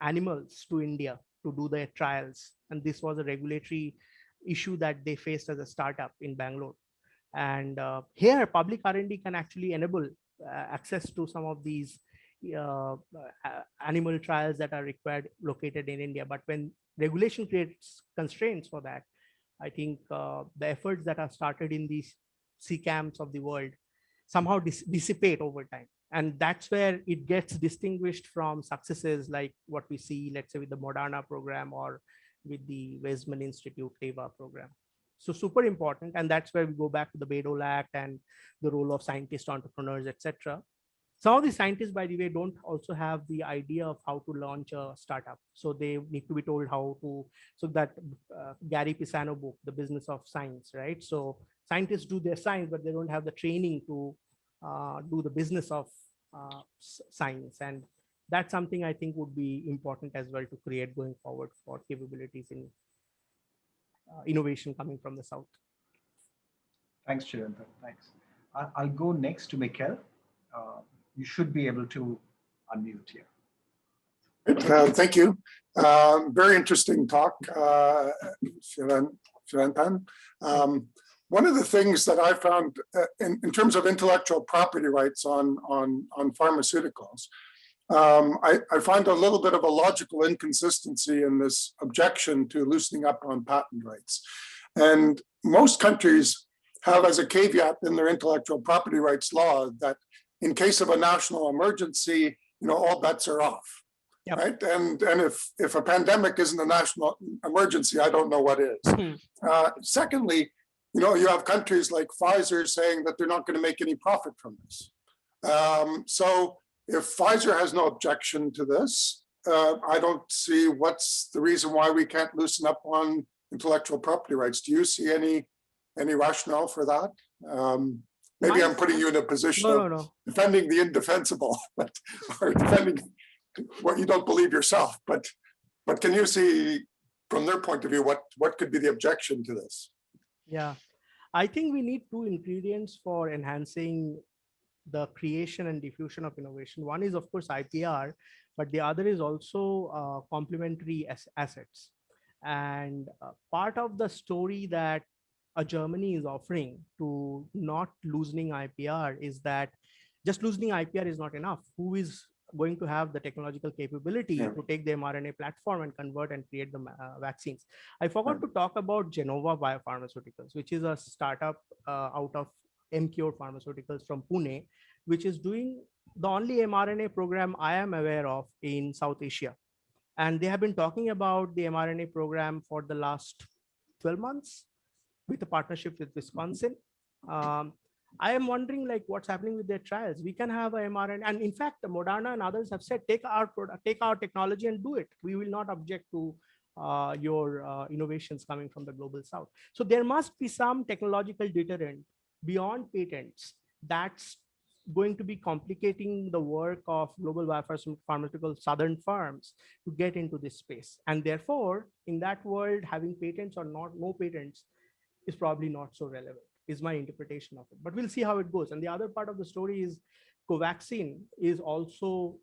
animals to India to do their trials. And this was a regulatory issue that they faced as a startup in Bangalore. And here, public R&D can actually enable access to some of these animal trials that are required located in India. But when regulation creates constraints for that, I think the efforts that are started in these C camps of the world somehow dissipate over time. And that's where it gets distinguished from successes like what we see, let's say, with the Moderna program or with the Weizmann Institute TEVA program. So super important. And that's where we go back to the Bayh-Dole Act and the role of scientists, entrepreneurs, etc. Some of the scientists, by the way, don't also have the idea of how to launch a startup. So they need to be told how to, so that Gary Pisano book, The Business of Science, right? So scientists do their science, but they don't have the training to do the business of science. And that's something I think would be important as well to create going forward for capabilities in innovation coming from the South. Thanks, Chirantan. Thanks. I'll go next to Mihkel. You should be able to unmute here. Thank you. Very interesting talk, Chirantan. One of the things that I found in terms of intellectual property rights on pharmaceuticals, I find a little bit of a logical inconsistency in this objection to loosening up on patent rights. And most countries have as a caveat in their intellectual property rights law that in case of a national emergency, all bets are off. Yep. Right? And if a pandemic isn't a national emergency, I don't know what is. Secondly, you have countries like Pfizer saying that they're not going to make any profit from this. So if Pfizer has no objection to this, I don't see what's the reason why we can't loosen up on intellectual property rights. Do you see any rationale for that? Maybe I'm putting you in a position of defending the indefensible, or defending what you don't believe yourself. But can you see from their point of view what could be the objection to this? Yeah, I think we need two ingredients for enhancing the creation and diffusion of innovation. One is, of course, IPR, but the other is also complementary assets. And part of the story that Germany is offering to not loosening IPR is that just loosening IPR is not enough. Who is going to have the technological capability to take the mRNA platform and convert and create the vaccines? I forgot to talk about Genova Bio-Pharmaceuticals, which is a startup out of MCure Pharmaceuticals from Pune, which is doing the only mRNA program I am aware of in South Asia. And they have been talking about the mRNA program for the last 12 months with a partnership with Wisconsin. I am wondering what's happening with their trials. We can have a mRNA, and in fact, Moderna and others have said, take our product, take our technology and do it. We will not object to your innovations coming from the Global South. So there must be some technological deterrent beyond patents that's going to be complicating the work of global biopharmaceutical southern firms to get into this space. And therefore, in that world, having patents or no patents is probably not so relevant, is my interpretation of it. But we'll see how it goes. And the other part of the story is Covaxin is also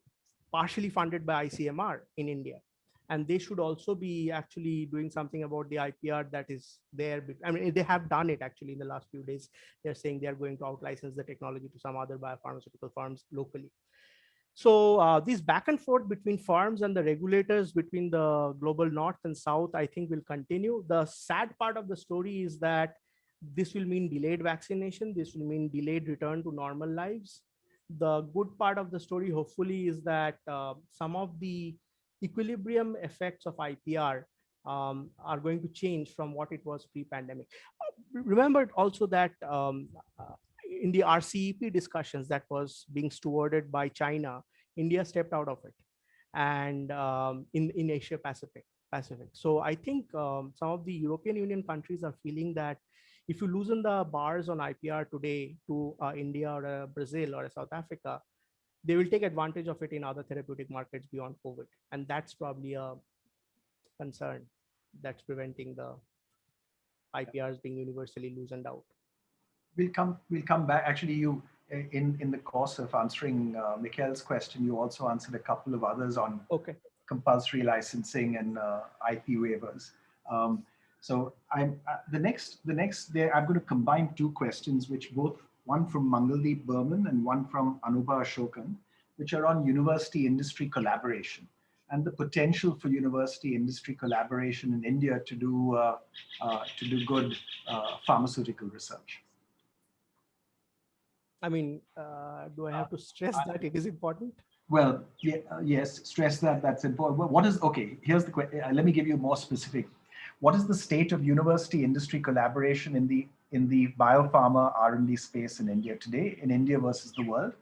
partially funded by ICMR in India. And they should also be actually doing something about the IPR that is there. I mean, they have done it actually in the last few days. They're saying they're going to out-license the technology to some other biopharmaceutical firms locally. So this back and forth between firms and the regulators between the global north and south, I think will continue. The sad part of the story is that this will mean delayed vaccination. This will mean delayed return to normal lives. The good part of the story, hopefully, is that some of the equilibrium effects of IPR are going to change from what it was pre-pandemic. Remember also that in the RCEP discussions that was being stewarded by China, India stepped out of it, and in Asia Pacific. So I think some of the European Union countries are feeling that if you loosen the bars on IPR today to India or Brazil or South Africa, they will take advantage of it in other therapeutic markets beyond COVID. And that's probably a concern that's preventing the IPRs being universally loosened out. We'll come back. Actually, you in the course of answering Mihkel's question, you also answered a couple of others on compulsory licensing and IP waivers. So I'm the next there. I'm going to combine two questions, which one from Mangaldeep Burman and one from Anubha Ashokan, which are on university industry collaboration and the potential for university industry collaboration in India to do good pharmaceutical research. I mean, do I have to stress that it is important? Well, yeah, yes, stress that that's important. Well, what is, okay, here's the question. Let me give you more specific. What is the state of university industry collaboration in the biopharma R&D space in India today, in India versus the world?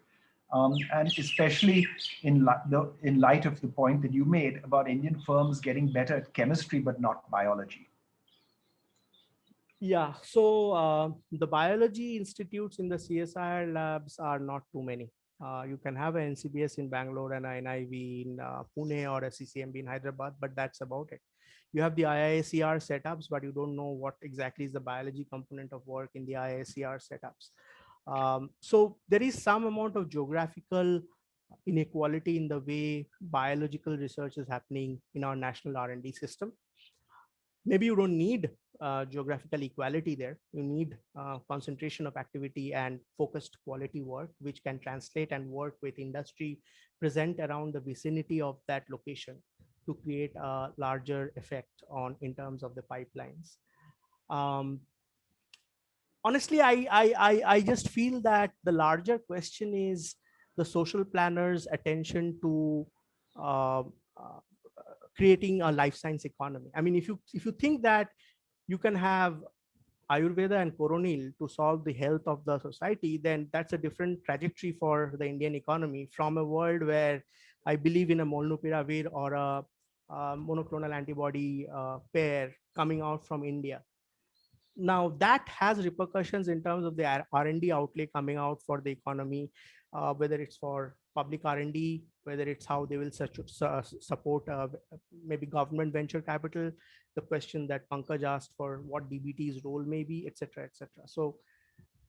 And especially in light of the point that you made about Indian firms getting better at chemistry, but not biology. Yeah, so the biology institutes in the CSIR labs are not too many. You can have an NCBS in Bangalore and an NIV in Pune or a CCMB in Hyderabad, but that's about it. You have the IISER setups, but you don't know what exactly is the biology component of work in the IISER setups. So there is some amount of geographical inequality in the way biological research is happening in our national R&D system. Maybe you don't need geographical equality there. You need concentration of activity and focused quality work, which can translate and work with industry present around the vicinity of that location to create a larger effect in terms of the pipelines. Honestly, I just feel that the larger question is the social planners' attention to creating a life science economy. I mean, if you think that you can have Ayurveda and Coronil to solve the health of the society, then that's a different trajectory for the Indian economy from a world where I believe in a Molnupiravir or a monoclonal antibody pair coming out from India. Now that has repercussions in terms of the R&D outlay coming out for the economy, whether it's for public R&D, whether it's how they will support maybe government venture capital, the question that Pankaj asked for what DBT's role may be, et cetera, et cetera. So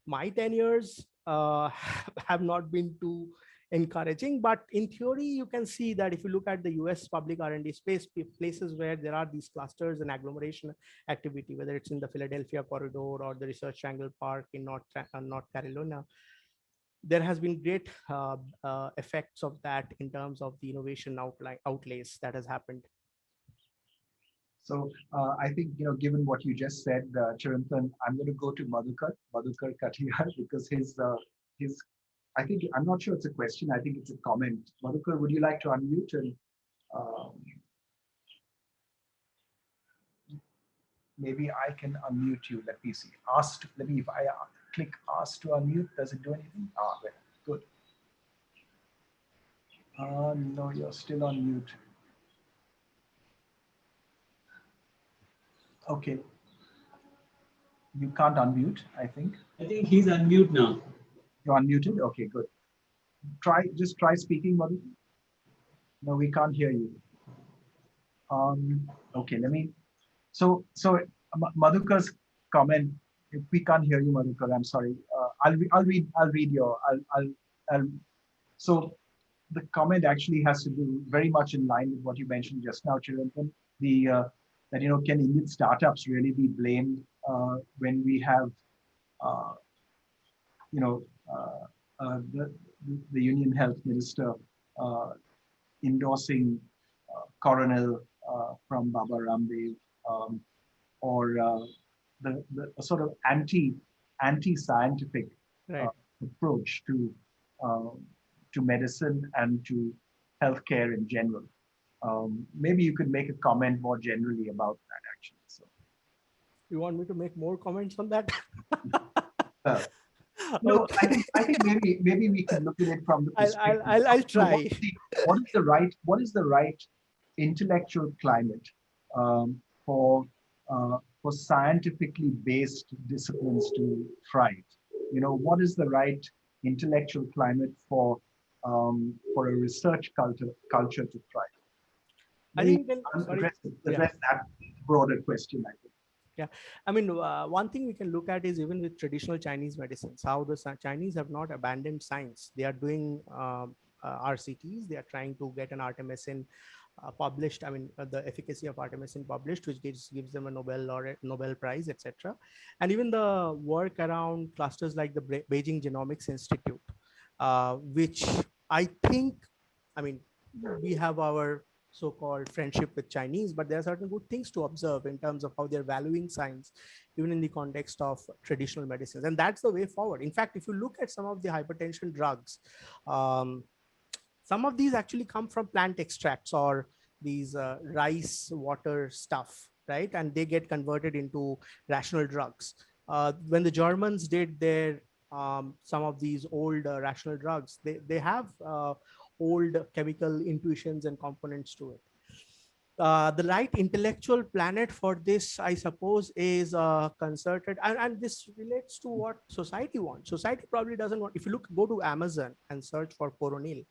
my 10 years have not been too encouraging, but in theory, you can see that if you look at the US public R&D space, places where there are these clusters and agglomeration activity, whether it's in the Philadelphia corridor or the Research Triangle Park in North Carolina, there has been great effects of that in terms of the innovation outlays that has happened. So I think, given what you just said, Chirantan, I'm going to go to Madhukar Katiyar, because I think, I'm not sure it's a question, I think it's a comment. Madhukar, would you like to unmute? And maybe I can unmute you. Let me see. If I click ask to unmute, does it do anything? Ah, well, good. No, you're still on mute. Okay. You can't unmute, I think. I think he's unmute now. You're unmuted? Okay, good. Just try speaking, Madhu. No, we can't hear you. Okay, so Madhukar's comment, if we can't hear you, Madhukar, I'm sorry. So the comment actually has to do very much in line with what you mentioned just now, Chirantan. That can Indian startups really be blamed when we have the Union Health Minister endorsing Coronel from Baba Ramdev, or the sort of anti-scientific approach to medicine and to healthcare in general. Maybe you could make a comment more generally about that, actually. So, you want me to make more comments on that? No, I think maybe we can look at it from the perspective. I'll try. What is the right intellectual climate for scientifically based disciplines to thrive? What is the right intellectual climate for a research culture to thrive? I think address that broader question, I think. Yeah, I mean, one thing we can look at is even with traditional Chinese medicines, how the Chinese have not abandoned science. They are doing RCTs. They are trying to get an artemisinin published. I mean, the efficacy of artemisinin published, which gives them a Nobel Prize, etc. And even the work around clusters like the Beijing Genomics Institute, which I think, I mean, we have our so-called friendship with Chinese, but there are certain good things to observe in terms of how they're valuing science, even in the context of traditional medicines. And that's the way forward. In fact, if you look at some of the hypertension drugs, some of these actually come from plant extracts or these rice water stuff, right? And they get converted into rational drugs. When the Germans did their some of these old rational drugs, they have old chemical intuitions and components to it. The right intellectual planet for this, I suppose, is concerted, and this relates to what society wants. Society probably doesn't want, if you go to Amazon and search for Coronil,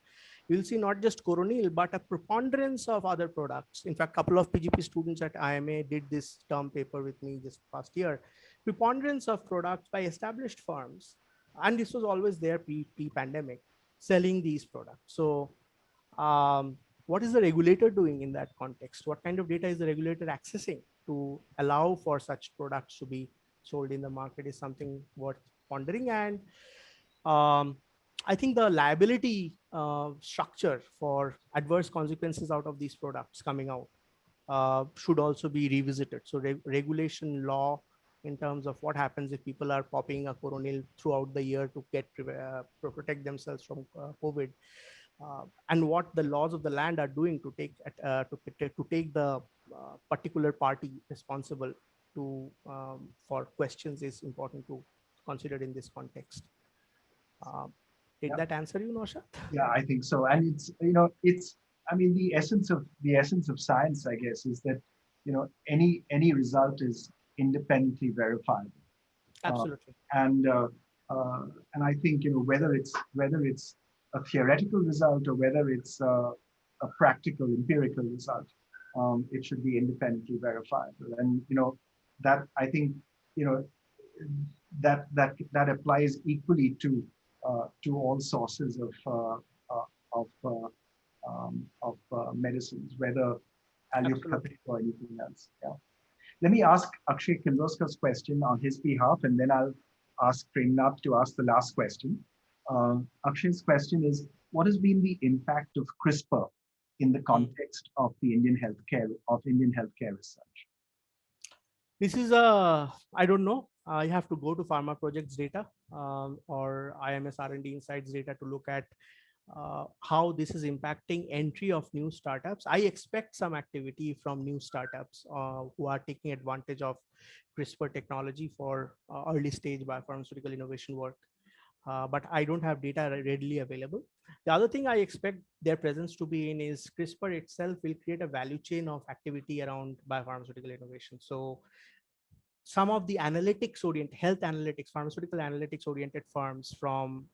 you'll see not just Coronil, but a preponderance of other products. In fact, a couple of PGP students at IMA did this term paper with me this past year. Preponderance of products by established firms, and this was always there pre-pandemic, selling these products. So what is the regulator doing in that context? What kind of data is the regulator accessing to allow for such products to be sold in the market is something worth pondering. And I think the liability structure for adverse consequences out of these products coming out should also be revisited. So regulation law in terms of what happens if people are popping a Coronil throughout the year to protect themselves from COVID, and what the laws of the land are doing to take the particular party responsible to for questions is important to consider in this context. Did that answer you, Naushad? Yeah, I think so. And it's I mean, the essence of science, I guess, is that any result is independently verifiable. Absolutely. And I think whether it's a theoretical result or whether it's a practical empirical result, it should be independently verifiable. And that I think that applies equally to all sources of medicines, whether allopathic or anything else. Yeah. Let me ask Akshay Kirloskar's question on his behalf, and then I'll ask Premnath to ask the last question. Akshay's question is, what has been the impact of CRISPR in the context of the Indian healthcare research? This is I don't know. I have to go to Pharma Projects data or IMS R&D Insights data to look at how this is impacting entry of new startups. I expect some activity from new startups who are taking advantage of CRISPR technology for early stage biopharmaceutical innovation work. But I don't have data readily available. The other thing I expect their presence to be in is CRISPR itself will create a value chain of activity around biopharmaceutical innovation. So some of the analytics-oriented, health analytics, pharmaceutical analytics-oriented firms from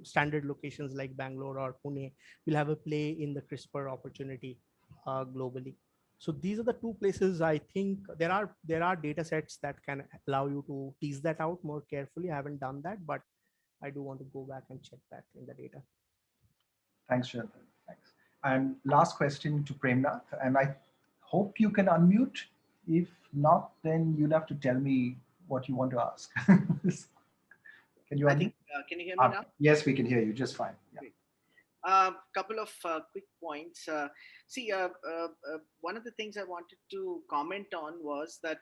standard locations like Bangalore or Pune will have a play in the CRISPR opportunity globally. So these are the two places I think there are data sets that can allow you to tease that out more carefully. I haven't done that, but I do want to go back and check that in the data. Thanks, Chirantan. And last question to Premnath, and I hope you can unmute. If not, then you'll have to tell me what you want to ask. Can you unmute? Can you hear me now? Yes, we can hear you just fine. Yeah. Couple of quick points. One of the things I wanted to comment on was that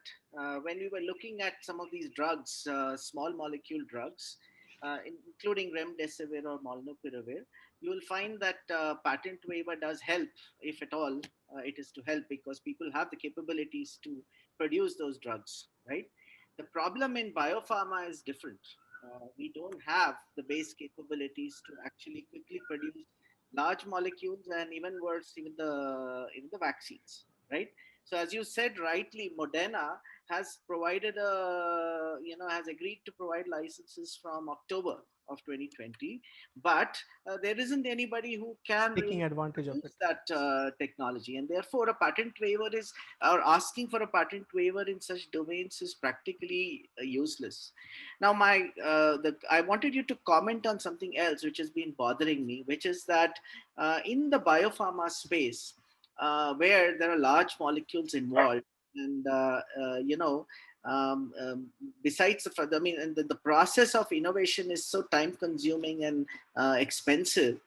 when we were looking at some of these drugs, small molecule drugs, including remdesivir or molnupiravir, you will find that patent waiver does help, if at all it is to help, because people have the capabilities to produce those drugs, right? The problem in biopharma is different. We don't have the base capabilities to actually quickly produce large molecules, and even worse, even the vaccines, right? So as you said rightly, Moderna has provided has agreed to provide licenses from October of 2020, but there isn't anybody who can taking advantage of use it. that technology, and therefore a patent waiver is, or asking for a patent waiver in such domains is practically useless. Now, I wanted you to comment on something else which has been bothering me, which is that in the biopharma space, where there are large molecules involved, and besides the process of innovation is so time consuming and expensive.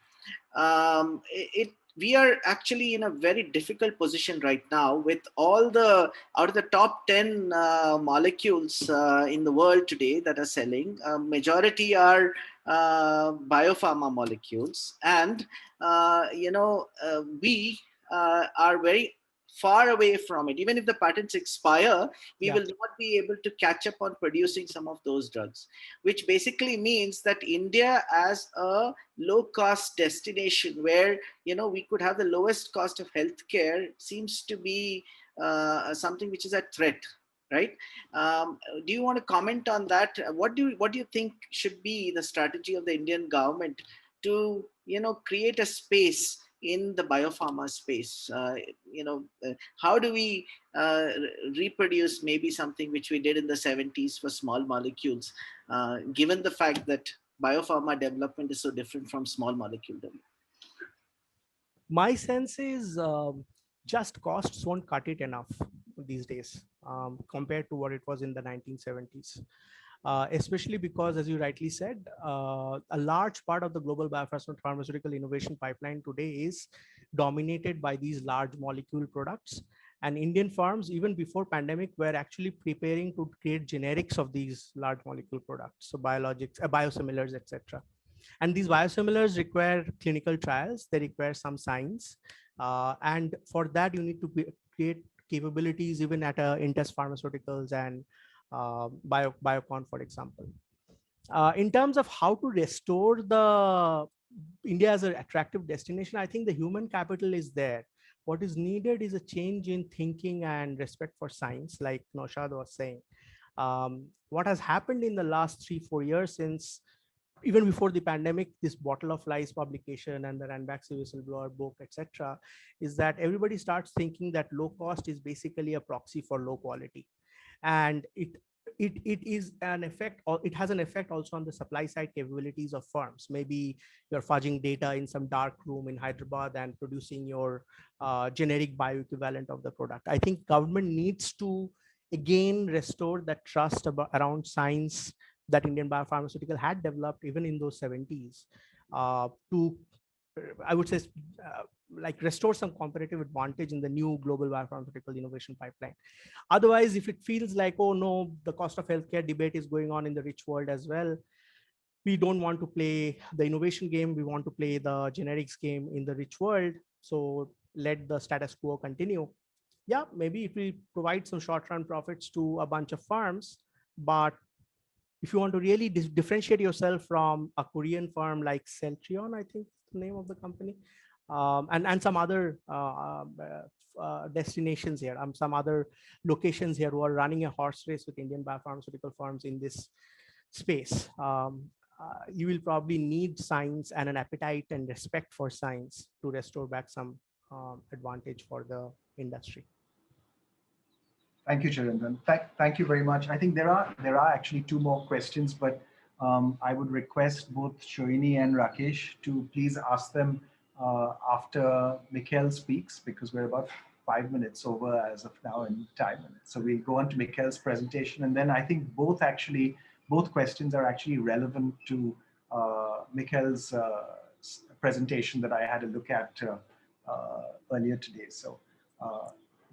We are actually in a very difficult position right now, with all the, out of the top 10 molecules in the world today that are selling, majority are biopharma molecules, and we are very far away from it. Even if the patents expire, we will not be able to catch up on producing some of those drugs, which basically means that India as a low-cost destination where we could have the lowest cost of healthcare seems to be something which is a threat, right? Do you want to comment on that? What do you think should be the strategy of the Indian government to create a space in the biopharma space? How do we reproduce maybe something which we did in the 70s for small molecules, given the fact that biopharma development is so different from small molecule development? My sense is just costs won't cut it enough these days compared to what it was in the 1970s. Especially because, as you rightly said, a large part of the global biopharmaceutical innovation pipeline today is dominated by these large molecule products. And Indian firms, even before pandemic, were actually preparing to create generics of these large molecule products, so biologics, biosimilars, etc. And these biosimilars require clinical trials, they require some science. And for that, you need to create capabilities even at Intas Pharmaceuticals and Biocon, for example. In terms of how to restore the India as an attractive destination, I think the human capital is there. What is needed is a change in thinking and respect for science, like Naushad was saying. What has happened in the last 3-4 years, since even before the pandemic, this Bottle of Lies publication and the Ranbaxy whistleblower book, etc., is that everybody starts thinking that low cost is basically a proxy for low quality. And it is an effect, or it has an effect also on the supply side capabilities of firms. Maybe you're fudging data in some dark room in Hyderabad and producing your generic bioequivalent of the product. I think government needs to again restore that trust around science that Indian biopharmaceutical had developed even in those 70s to, I would say, like restore some competitive advantage in the new global biopharmaceutical innovation pipeline. Otherwise, if it feels like, oh no, the cost of healthcare debate is going on in the rich world as well, we don't want to play the innovation game, we want to play the generics game in the rich world, so let the status quo continue. Yeah, maybe if we provide some short-run profits to a bunch of firms, but if you want to really differentiate yourself from a Korean firm like Celltrion, I think is the name of the company, and some other destinations here, some other locations here who are running a horse race with Indian biopharmaceutical firms in this space, you will probably need science and an appetite and respect for science to restore back some advantage for the industry. Thank you, Chirantan. Thank you very much. I think there are actually 2 more questions, but I would request both Shoini and Rakesh to please ask them after Mihkel speaks, because we're about 5 minutes over as of now in time. So we'll go on to Mihkel's presentation, and then I think both questions are actually relevant to Mihkel's presentation that I had a look at earlier today. So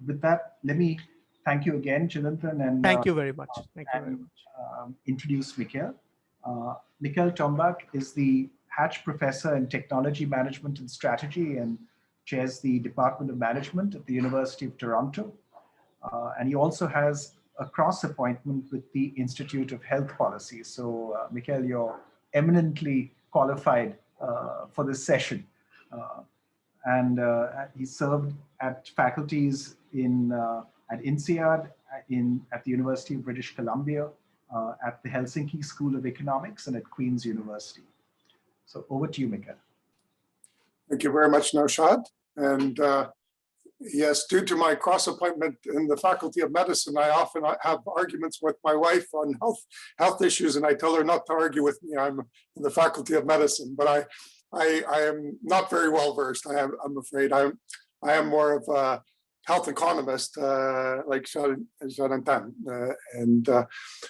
with that, let me thank you again, Chirantan, and thank you very much. Thank you very much. Introduce Mihkel. Mihkel Tombak is the Hatch Professor in Technology Management and Strategy and chairs the Department of Management at the University of Toronto. And he also has a cross appointment with the Institute of Health Policy. So Mihkel, you're eminently qualified for this session. And he served at faculties at INSEAD, at the University of British Columbia, at the Helsinki School of Economics, and at Queen's University. So over to you, Mihkel. Thank you very much, Naushad. And yes, due to my cross appointment in the Faculty of Medicine, I often have arguments with my wife on health issues, and I tell her not to argue with me. I'm in the Faculty of Medicine, but I am not very well versed. I'm afraid I am more of a health economist, like Chirantan.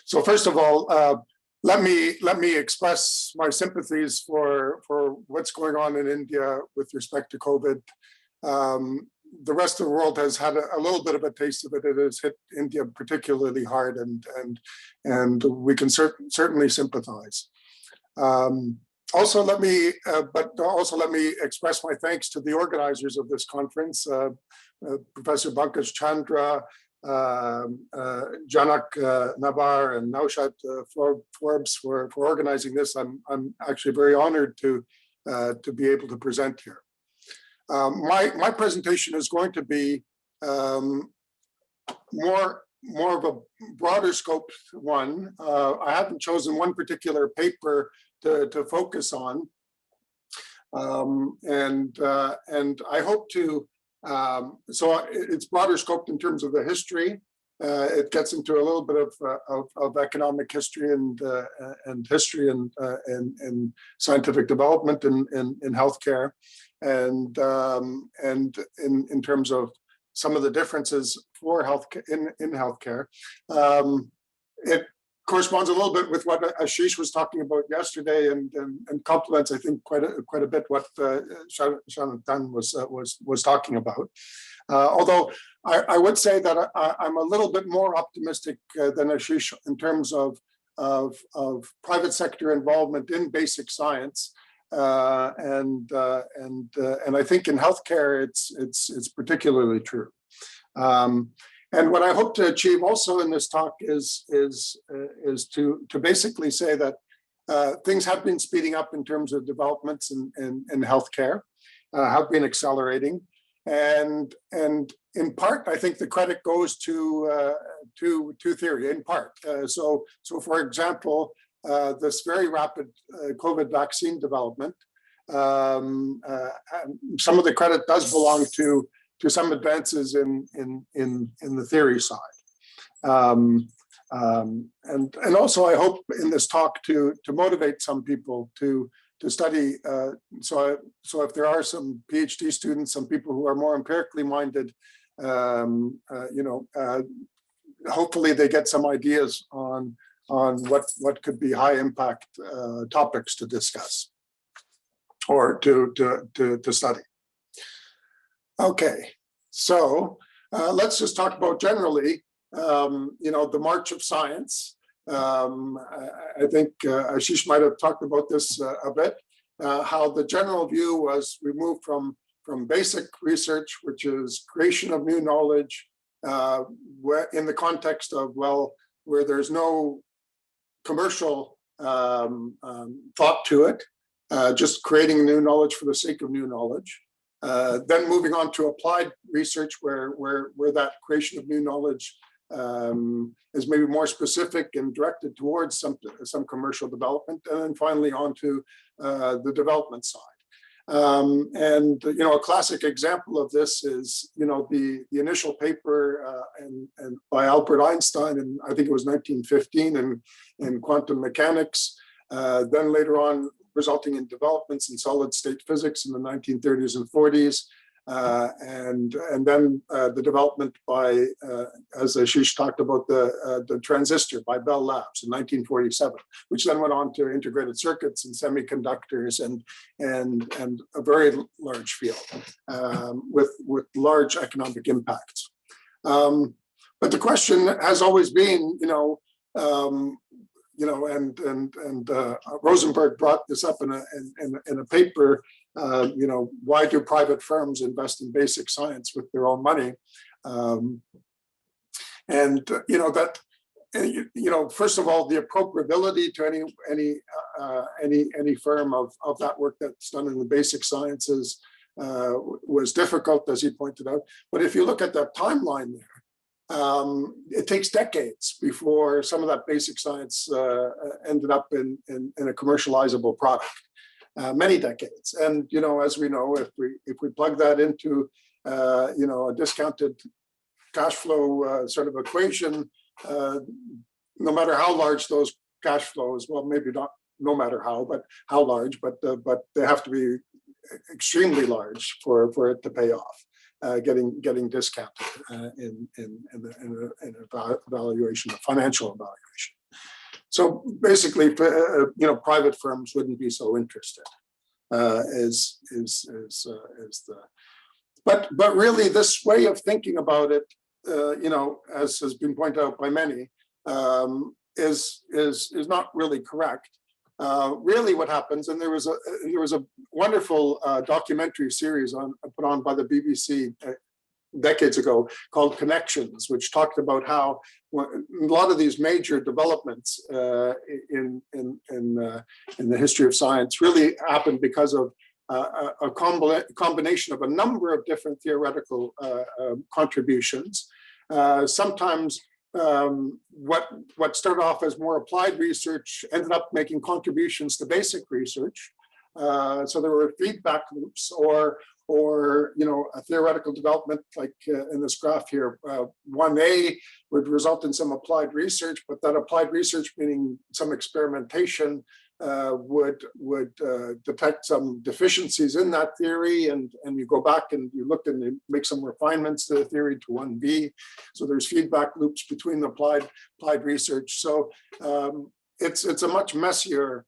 So first of all, let me express my sympathies for what's going on in India with respect to COVID. The rest of the world has had a little bit of a taste of it. It has hit India particularly hard, and we can certainly sympathize. Also, let me express my thanks to the organizers of this conference, Professor Pankaj Chandra, Janak Nabar, and Naushad Forbes for organizing this. I'm actually very honored to be able to present here. My presentation is going to be more of a broader scope one. I haven't chosen one particular paper to focus on, and I hope to. So it's broader scope in terms of the history. It gets into a little bit of economic history and history and scientific development in healthcare, and in terms of some of the differences for healthcare in healthcare. It corresponds a little bit with what Ashish was talking about yesterday, and complements, I think, quite a bit what Chirantan was talking about. Although I would say that I'm a little bit more optimistic than Ashish in terms of private sector involvement in basic science, and I think in healthcare it's particularly true. And what I hope to achieve also in this talk is to basically say that things have been speeding up in terms of developments in healthcare, have been accelerating, and in part I think the credit goes to theory. In part, so for example, this very rapid COVID vaccine development, some of the credit does belong to some advances in the theory side, and also I hope in this talk to motivate some people to study. So if there are some PhD students, some people who are more empirically minded, hopefully they get some ideas on what could be high impact topics to discuss or to study. Okay, so let's just talk about generally, the Morch of Science. I think Ashish might have talked about this a bit, how the general view was we moved from basic research, which is creation of new knowledge, in the context of, well, where there's no commercial thought to it, just creating new knowledge for the sake of new knowledge. Then moving on to applied research, where that creation of new knowledge is maybe more specific and directed towards some commercial development, and then finally on to the development side. And a classic example of this is the initial paper and by Albert Einstein, and I think it was 1915 in quantum mechanics. Then later on, resulting in developments in solid state physics in the 1930s and 40s. And then the development by, as Ashish talked about, the transistor by Bell Labs in 1947, which then went on to integrated circuits and semiconductors and a very large field with large economic impacts. But the question has always been, Rosenberg brought this up in a paper. Why do private firms invest in basic science with their own money? First of all, the appropriability to any firm of that work that's done in the basic sciences was difficult, as he pointed out. But if you look at that timeline there, it takes decades before some of that basic science ended up in a commercializable product. Many decades, and as we know, if we plug that into a discounted cash flow sort of equation, no matter how large those cash flows, well, maybe not no matter how, but how large, but they have to be extremely large for it to pay off. Getting discounted in a valuation, a financial evaluation. So basically, private firms wouldn't be so interested. But really, this way of thinking about it, as has been pointed out by many, is not really correct. Really, what happens, and there was a wonderful documentary series put on by the BBC decades ago called Connections, which talked about how a lot of these major developments in the history of science really happened because of a combination of a number of different theoretical contributions. Sometimes what started off as more applied research ended up making contributions to basic research. So there were feedback loops, or a theoretical development, like in this graph here, 1A would result in some applied research, but that applied research, meaning some experimentation, would detect some deficiencies in that theory, and you go back and you look and you make some refinements to the theory to 1B. So there's feedback loops between the applied research. So it's a much messier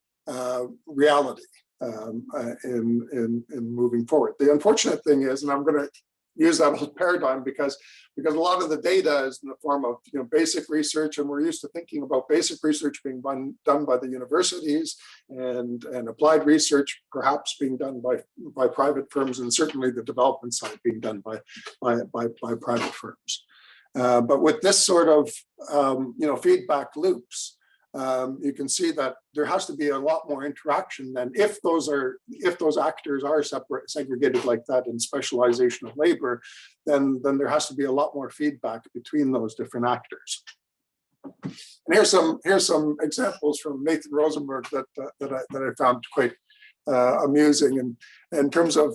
reality in moving forward. The unfortunate thing is, and I'm going to use that whole paradigm because a lot of the data is in the form of basic research, and we're used to thinking about basic research being done by the universities and applied research perhaps being done by private firms, and certainly the development side being done by private firms. But with this sort of feedback loops, you can see that there has to be a lot more interaction than if those actors are segregated like that in specialization of labor, then there has to be a lot more feedback between those different actors. And here's some examples from Nathan Rosenberg that I found quite amusing, and in terms of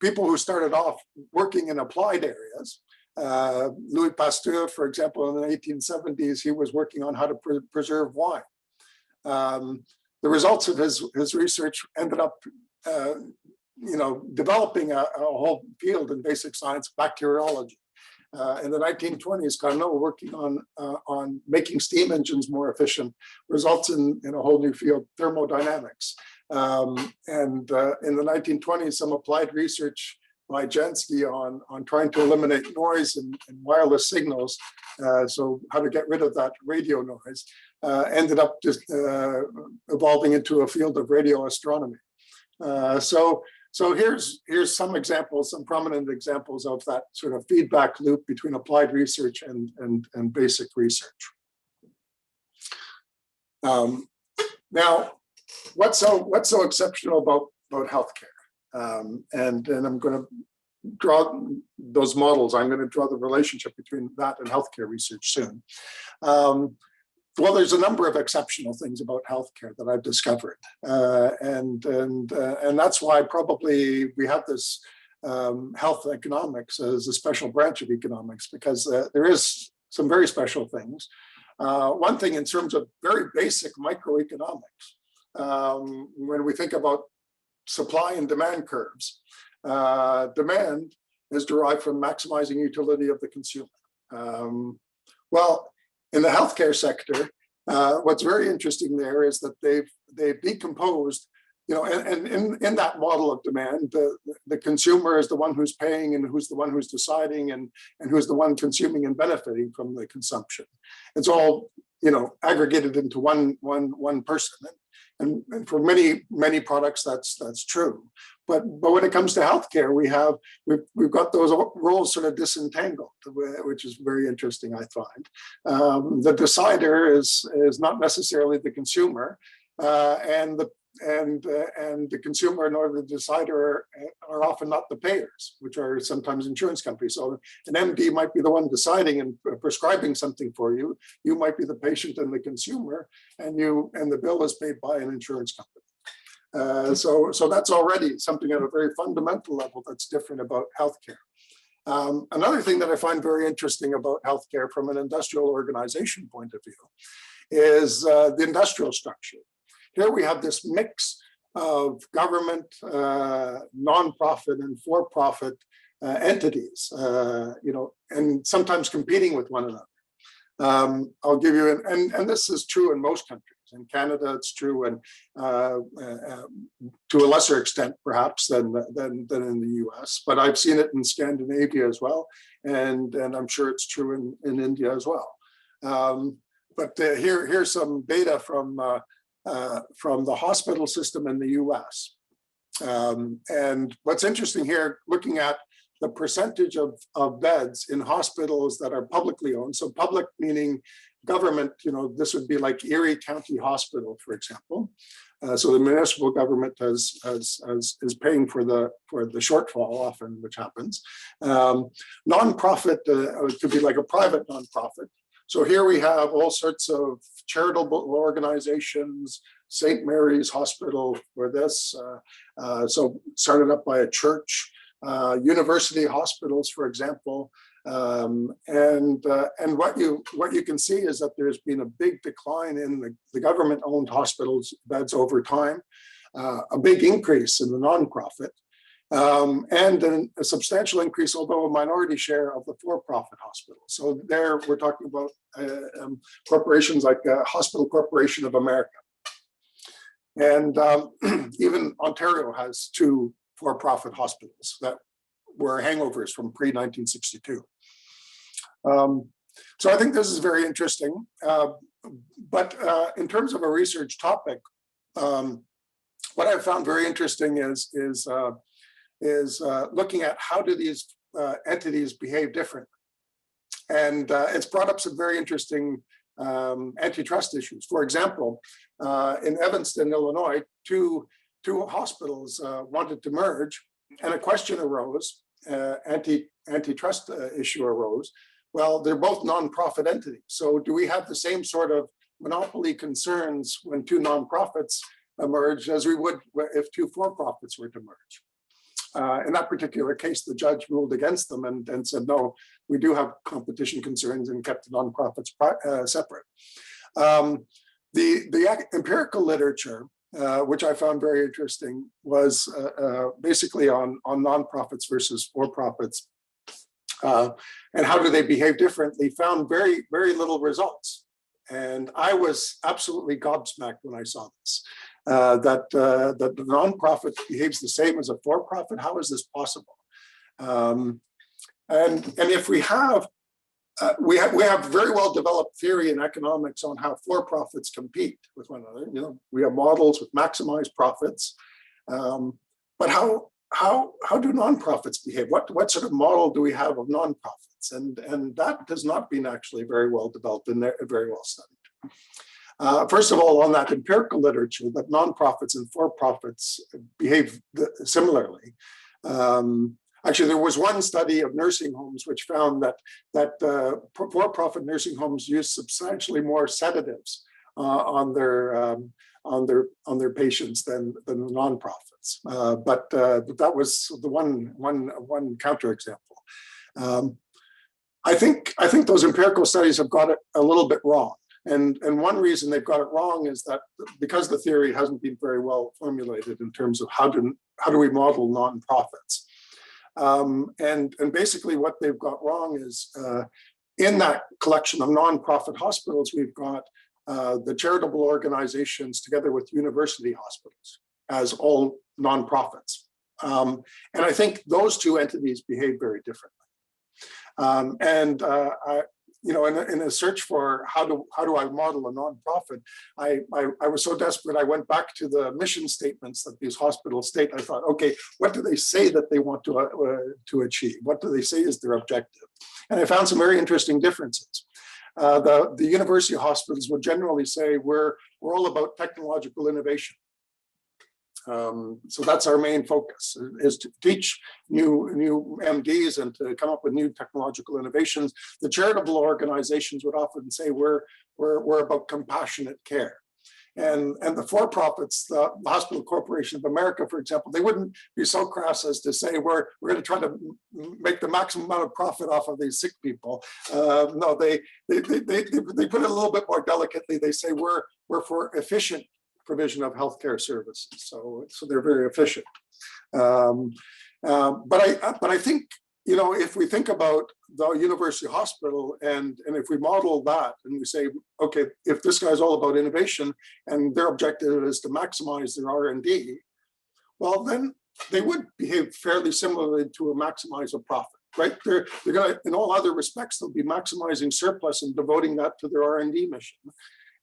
people who started off working in applied areas. Louis Pasteur, for example, in the 1870s, he was working on how to preserve wine. The results of his research ended up, developing a whole field in basic science, bacteriology. In the 1920s, Carnot, working on making steam engines more efficient, results in a whole new field, thermodynamics. And in the 1920s, some applied research by Jansky on trying to eliminate noise in wireless signals, so how to get rid of that radio noise, ended up just evolving into a field of radio astronomy. So here's some examples, some prominent examples of that sort of feedback loop between applied research and basic research. Now, what's so exceptional about healthcare? And I'm going to draw those models. I'm going to draw the relationship between that and healthcare research soon. Well, there's a number of exceptional things about healthcare that I've discovered, and that's why probably we have this health economics as a special branch of economics, because there is some very special things. One thing in terms of very basic microeconomics. when we think about supply and demand curves, demand is derived from maximizing utility of the consumer. Well, in the healthcare sector, what's very interesting there is that they've decomposed, and in that model of demand, the consumer is the one who's paying and who's the one who's deciding and who's the one consuming and benefiting from the consumption. It's all, aggregated into one person. And for many products, that's true. But when it comes to healthcare, we've got those roles sort of disentangled, which is very interesting, I find. The decider is not necessarily the consumer, and the consumer nor the decider are often not the payers, which are sometimes insurance companies. So an MD might be the one deciding and prescribing something for you. You might be the patient and the consumer, and the bill is paid by an insurance company. So that's already something at a very fundamental level that's different about healthcare. Another thing that I find very interesting about healthcare from an industrial organization point of view is the industrial structure. Here we have this mix of government, nonprofit, and for-profit entities, and sometimes competing with one another. I'll give you, and this is true in most countries. In Canada, it's true, and to a lesser extent, perhaps, than in the US. But I've seen it in Scandinavia as well, and I'm sure it's true in India as well. But here's some data from the hospital system in the US. And what's interesting here, looking at the percentage of beds in hospitals that are publicly owned. So public meaning government, this would be like Erie County Hospital, for example. So the municipal government is paying for the shortfall often, which happens. Nonprofit could be like a private nonprofit. So here we have all sorts of charitable organizations, St. Mary's Hospital for this, so started up by a church, university hospitals, for example, and what you can see is that there's been a big decline in the government-owned hospitals beds over time, a big increase in the nonprofit. And then a substantial increase, although a minority share, of the for-profit hospitals. So there we're talking about corporations like Hospital Corporation of America. And even Ontario has 2 for-profit hospitals that were hangovers from pre-1962. So I think this is very interesting. But in terms of a research topic, what I've found very interesting is looking at how do these entities behave differently. And it's brought up some very interesting antitrust issues. For example, in Evanston, Illinois, two hospitals wanted to merge, and a question arose, antitrust issue arose. Well, they're both nonprofit entities. So do we have the same sort of monopoly concerns when 2 nonprofits emerge as we would if 2 for-profits were to merge? In that particular case, the judge ruled against them and said, no, we do have competition concerns, and kept the nonprofits separate. The empirical literature, which I found very interesting, was basically on nonprofits versus for-profits, and how do they behave differently, found very, very little results. And I was absolutely gobsmacked when I saw this. That the nonprofit behaves the same as a for-profit. How is this possible? And if we have very well developed theory in economics on how for-profits compete with one another. We have models with maximized profits, but how do nonprofits behave? What sort of model do we have of nonprofits? And that has not been actually very well developed and very well studied. First of all, on that empirical literature, that nonprofits and for-profits behave similarly. Actually, there was one study of nursing homes which found that for-profit nursing homes use substantially more sedatives on their patients than the nonprofits. But that was the one counterexample. I think those empirical studies have got it a little bit wrong. And one reason they've got it wrong is that because the theory hasn't been very well formulated in terms of how do we model nonprofits. And basically what they've got wrong is in that collection of nonprofit hospitals, we've got the charitable organizations together with university hospitals as all nonprofits. And I think those two entities behave very differently. In a search for how do I model a nonprofit, I was so desperate, I went back to the mission statements that these hospitals state. I thought, okay, what do they say that they want to achieve? What do they say is their objective? And I found some very interesting differences. The university hospitals would generally say we're all about technological innovation. So that's our main focus, is to teach new MDs and to come up with new technological innovations. The charitable organizations would often say we're about compassionate care. And the for-profits, the Hospital Corporation of America, for example, they wouldn't be so crass as to say we're going to try to make the maximum amount of profit off of these sick people. No, they put it a little bit more delicately. They say we're for efficient provision of healthcare services, so they're very efficient. But I think, you know, if we think about the university hospital and if we model that and we say, okay, if this guy's all about innovation and their objective is to maximize their R&D, well, then they would behave fairly similarly to a maximize a profit, right? They're going to, in all other respects, they'll be maximizing surplus and devoting that to their R&D mission.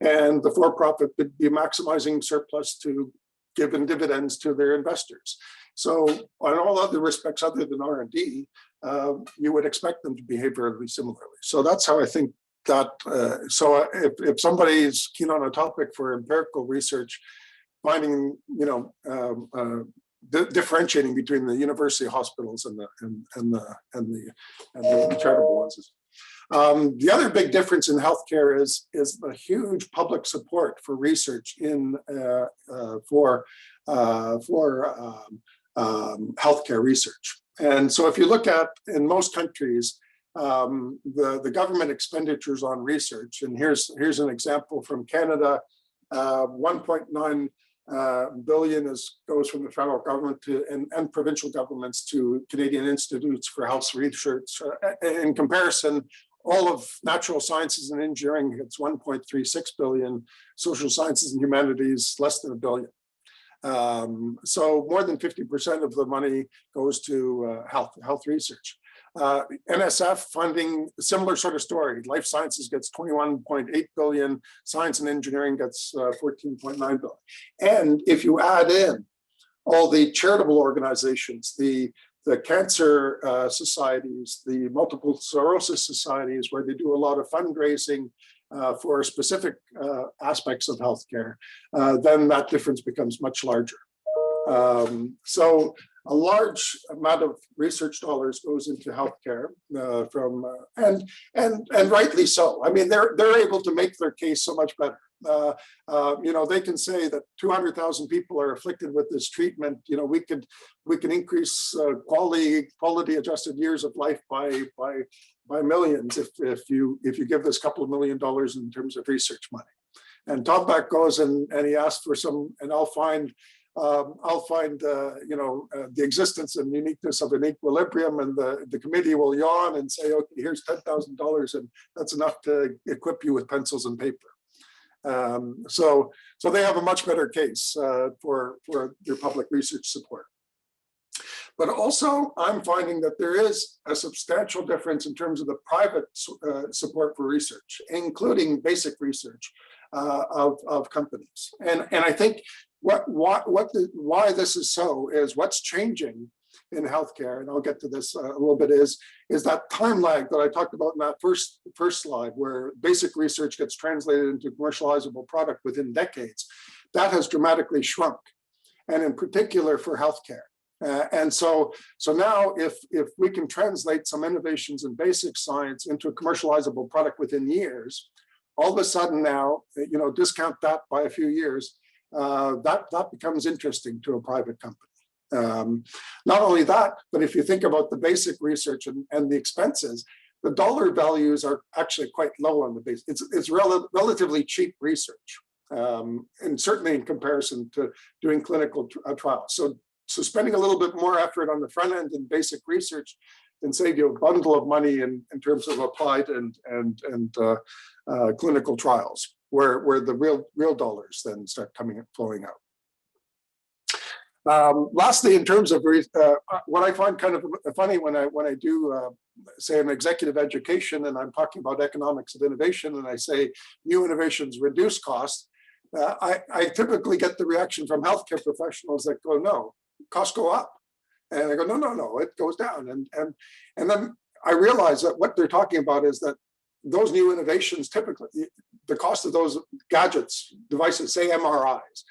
And the for-profit would be maximizing surplus to give in dividends to their investors. So on all other respects other than R&D, you would expect them to behave very similarly. So that's how I think that, so if somebody is keen on a topic for empirical research, finding, you know, differentiating between the university hospitals and the charitable ones. The other big difference in healthcare is the huge public support for research in for healthcare research. And so if you look at, in most countries, the government expenditures on research, and here's an example from Canada, 1.9 billion goes from the federal government to and provincial governments to Canadian Institutes for Health Research. In comparison, all of natural sciences and engineering gets 1.36 billion, social sciences and humanities less than $1 billion. So more than 50% of the money goes to health research. NSF funding, similar sort of story. Life sciences gets 21.8 billion, science and engineering gets 14.9 billion. And if you add in all the charitable organizations, the cancer societies, the multiple sclerosis societies, where they do a lot of fundraising for specific aspects of healthcare, then that difference becomes much larger. So a large amount of research dollars goes into healthcare and rightly so. I mean, they're able to make their case so much better. You know, they can say that 200,000 people are afflicted with this treatment. You know, we can increase quality adjusted years of life by millions if you give this couple of $1 million in terms of research money. And Tombak goes and he asks for some, and I'll find you know, the existence and uniqueness of an equilibrium, and the committee will yawn and say, okay, here's $10,000, and that's enough to equip you with pencils and paper. So they have a much better case for their public research support. But also, I'm finding that there is a substantial difference in terms of the private support for research, including basic research of companies. And I think why this is so is what's changing in healthcare, and I'll get to this a little bit, is that time lag that I talked about in that first slide, where basic research gets translated into commercializable product within decades. That has dramatically shrunk, and in particular for healthcare. And so now if we can translate some innovations in basic science into a commercializable product within years, all of a sudden now, you know, discount that by a few years, that becomes interesting to a private company. Not only that, but if you think about the basic research and the expenses, the dollar values are actually quite low on the base. It's relatively cheap research, and certainly in comparison to doing clinical trials. So spending a little bit more effort on the front end in basic research can save you a bundle of money in terms of applied and clinical trials, where the real dollars then start flowing out. Lastly, in terms of what I find kind of funny when I do say an executive education and I'm talking about economics of innovation and I say new innovations reduce costs, I typically get the reaction from healthcare professionals that go, no, costs go up. And I go, no, it goes down. And then I realize that what they're talking about is that those new innovations, typically, the cost of those gadgets, devices, say MRIs,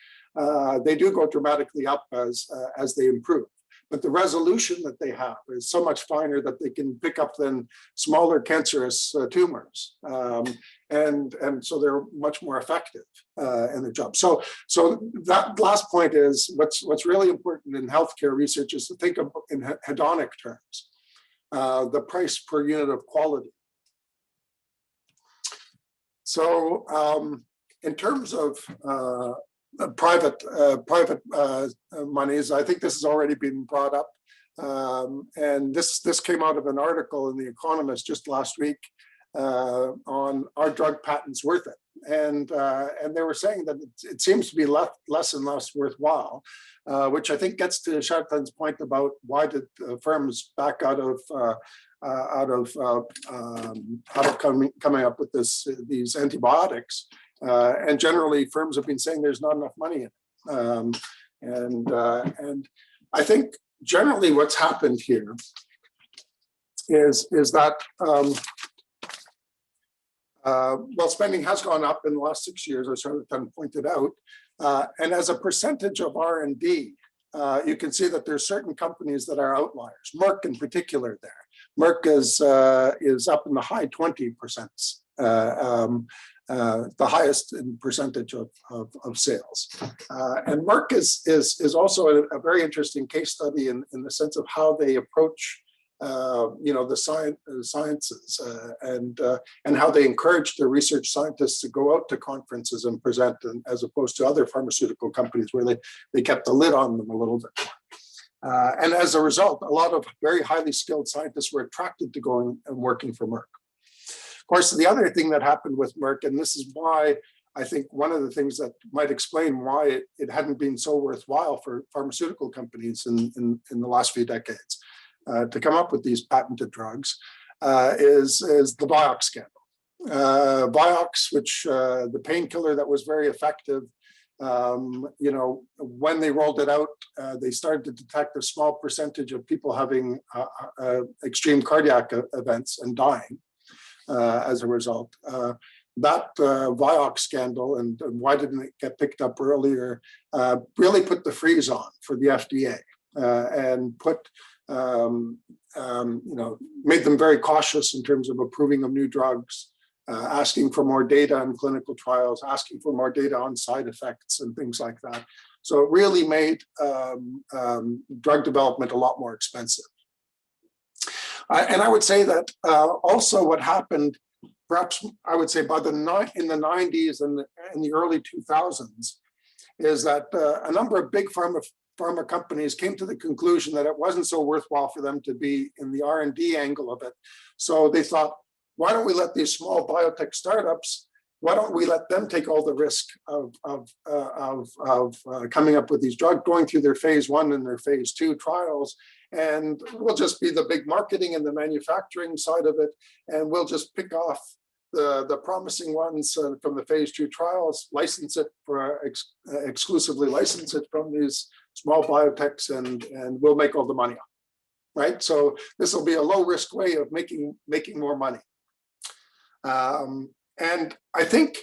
they do go dramatically up as they improve. But the resolution that they have is so much finer that they can pick up then smaller cancerous tumors. And so they're much more effective in their job. So that last point is what's really important in healthcare research is to think of in hedonic terms, the price per unit of quality. So in terms of private monies, I think this has already been brought up, and this came out of an article in The Economist just last week on are drug patents worth it, and they were saying that it seems to be less and less worthwhile, which I think gets to Chirantan's point about why did firms back out of coming up with these antibiotics. And generally, firms have been saying there's not enough money in it. And I think generally what's happened here is that, well, spending has gone up in the last 6 years, as Chirantan pointed out. And as a percentage of R&D, you can see that there's certain companies that are outliers. Merck in particular there. Merck is up in the high 20%. The highest in percentage of sales. And Merck is also a very interesting case study in the sense of how they approach the sciences and how they encourage their research scientists to go out to conferences and present, as opposed to other pharmaceutical companies where they kept the lid on them a little bit more. And as a result, a lot of very highly skilled scientists were attracted to going and working for Merck. Of course, the other thing that happened with Merck, and this is why I think one of the things that might explain why it hadn't been so worthwhile for pharmaceutical companies in the last few decades to come up with these patented drugs, is the Vioxx scandal. Vioxx, which the painkiller that was very effective, when they rolled it out, they started to detect a small percentage of people having extreme cardiac events and dying. As a result, that Vioxx scandal, and why didn't it get picked up earlier, really put the freeze on for the FDA and made them very cautious in terms of approving of new drugs, asking for more data on clinical trials, asking for more data on side effects and things like that. So it really made drug development a lot more expensive. And I would say that also what happened, perhaps I would say in the 90s and in the early 2000s, is that a number of big pharma companies came to the conclusion that it wasn't so worthwhile for them to be in the R&D angle of it. So they thought, why don't we let these small biotech startups, why don't we let them take all the risk of coming up with these drugs, going through their phase 1 and their phase 2 trials, and we'll just be the big marketing and the manufacturing side of it, and we'll just pick off the promising ones from the phase 2 trials, license it for exclusively license it from these small biotechs, and we'll make all the money on, right? So this will be a low risk way of making more money. And I think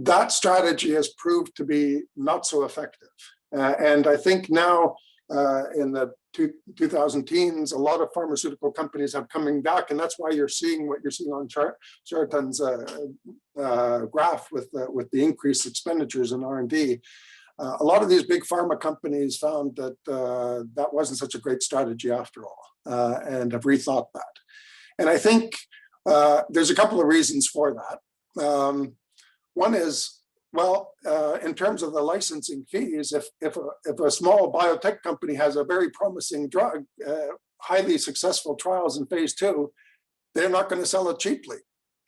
that strategy has proved to be not so effective. And I think now in the 2010s, a lot of pharmaceutical companies have coming back, and that's why you're seeing what you're seeing on Chirantan's graph with the increased expenditures in R&D. A lot of these big pharma companies found that that wasn't such a great strategy after all, and have rethought that. And I think There's a couple of reasons for that. One is, well, in terms of the licensing fees, if a small biotech company has a very promising drug, highly successful trials in phase 2, they're not going to sell it cheaply,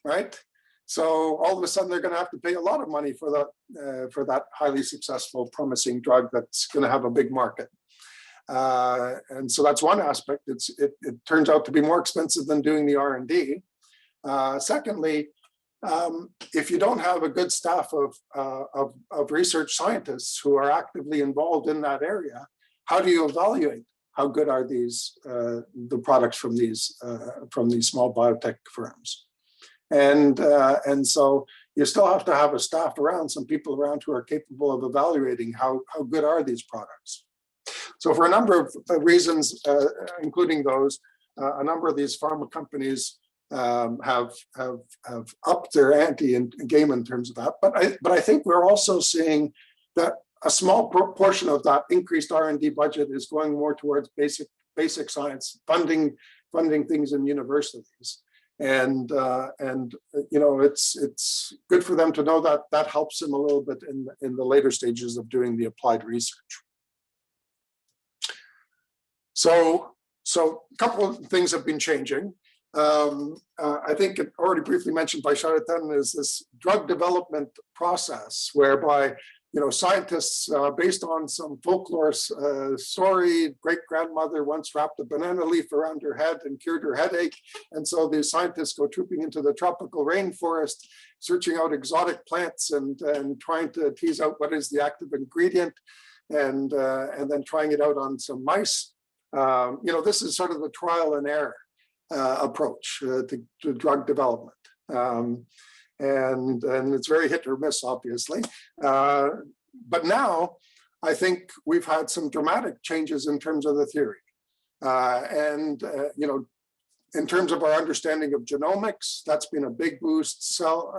right? So all of a sudden, they're going to have to pay a lot of money for that highly successful, promising drug that's going to have a big market. And so that's one aspect. It turns out to be more expensive than doing the R&D. Secondly, if you don't have a good staff of research scientists who are actively involved in that area, how do you evaluate how good are these the products from these small biotech firms? And so you still have to have a staff around, some people around who are capable of evaluating how good are these products. So for a number of reasons, including those, a number of these pharma companies have upped their ante and game in terms of that. But I think we're also seeing that a small portion of that increased R&D budget is going more towards basic science, funding things in universities. And you know, it's good for them to know that that helps them a little bit in the later stages of doing the applied research. So a couple of things have been changing. I think it already briefly mentioned by Chirantan is this drug development process whereby, you know, scientists based on some folklore story, great-grandmother once wrapped a banana leaf around her head and cured her headache. And so these scientists go trooping into the tropical rainforest, searching out exotic plants and trying to tease out what is the active ingredient and then trying it out on some mice. You know, this is sort of the trial and error approach to drug development. And it's very hit or miss, obviously. But now I think we've had some dramatic changes in terms of the theory. You know, in terms of our understanding of genomics, that's been a big boost. Cell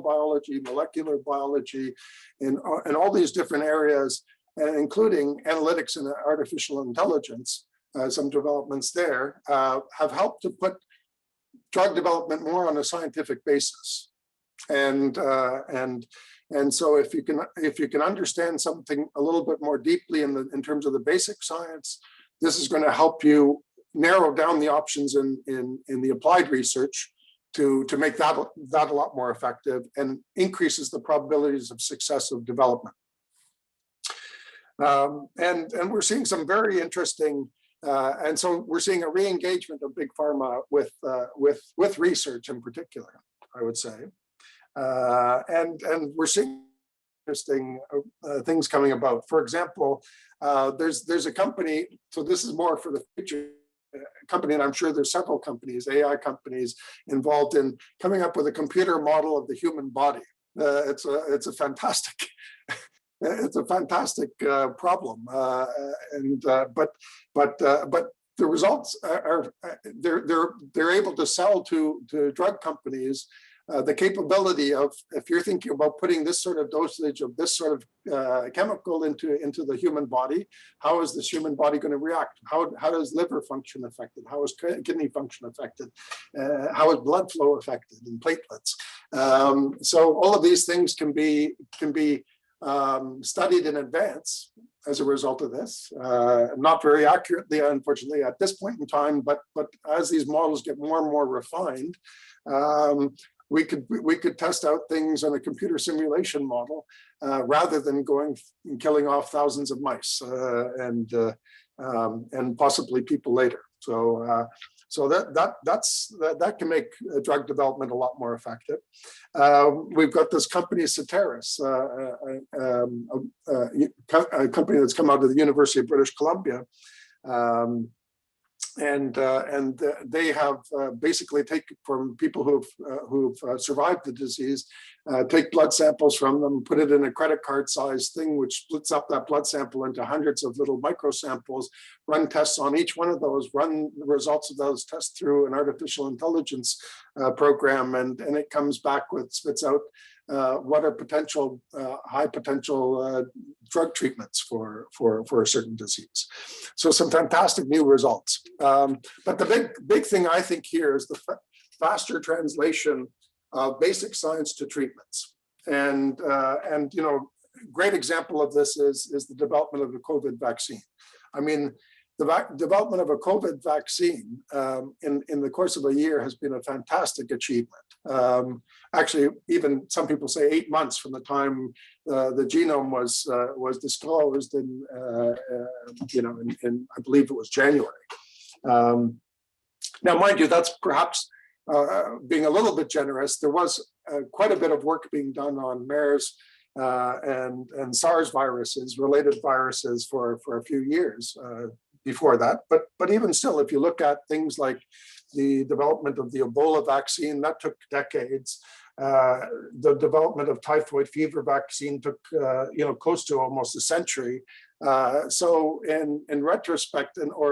biology, molecular biology, in all these different areas, including analytics and artificial intelligence, some developments there have helped to put drug development more on a scientific basis. And so if you can understand something a little bit more deeply in terms of the basic science, this is going to help you narrow down the options in the applied research to make that a lot more effective and increases the probabilities of success of development. And we're seeing some very interesting, and so we're seeing a re-engagement of big pharma with research in particular, I would say, and we're seeing interesting things coming about. For example, there's a company. So this is more for the future. Company, and I'm sure there's several companies, AI companies, involved in coming up with a computer model of the human body. It's a fantastic. It's a fantastic problem, but the results are they're able to sell to drug companies the capability of, if you're thinking about putting this sort of dosage of this sort of chemical into the human body, how is this human body going to react? How does liver function affected? How is kidney function affected? How is blood flow affected and platelets? So all of these things can be studied in advance as a result of this. Not very accurately, unfortunately, at this point in time, but as these models get more and more refined, we could test out things on a computer simulation model rather than going and killing off thousands of mice and possibly people later. So that can make drug development a lot more effective. We've got this company, CTIER, a company that's come out of the University of British Columbia, and they have basically taken from people who've survived the disease, take blood samples from them, put it in a credit card size thing, which splits up that blood sample into hundreds of little micro samples, run tests on each one of those, run the results of those tests through an artificial intelligence program, and it comes back spits out what are potential high potential drug treatments for a certain disease. So some fantastic new results. But the big thing I think here is faster translation of basic science to treatments. And you know, great example of this is the development of the COVID vaccine. I mean, the development of a COVID vaccine in the course of a year has been a fantastic achievement. Actually, even some people say 8 months from the time the genome was disclosed in, you know, in I believe it was January. Now, mind you, that's perhaps being a little bit generous. There was quite a bit of work being done on MERS and SARS viruses, related viruses, for a few years before that. But even still, if you look at things like the development of the Ebola vaccine, that took decades. The development of typhoid fever vaccine took you know, close to almost a century. So in retrospect, or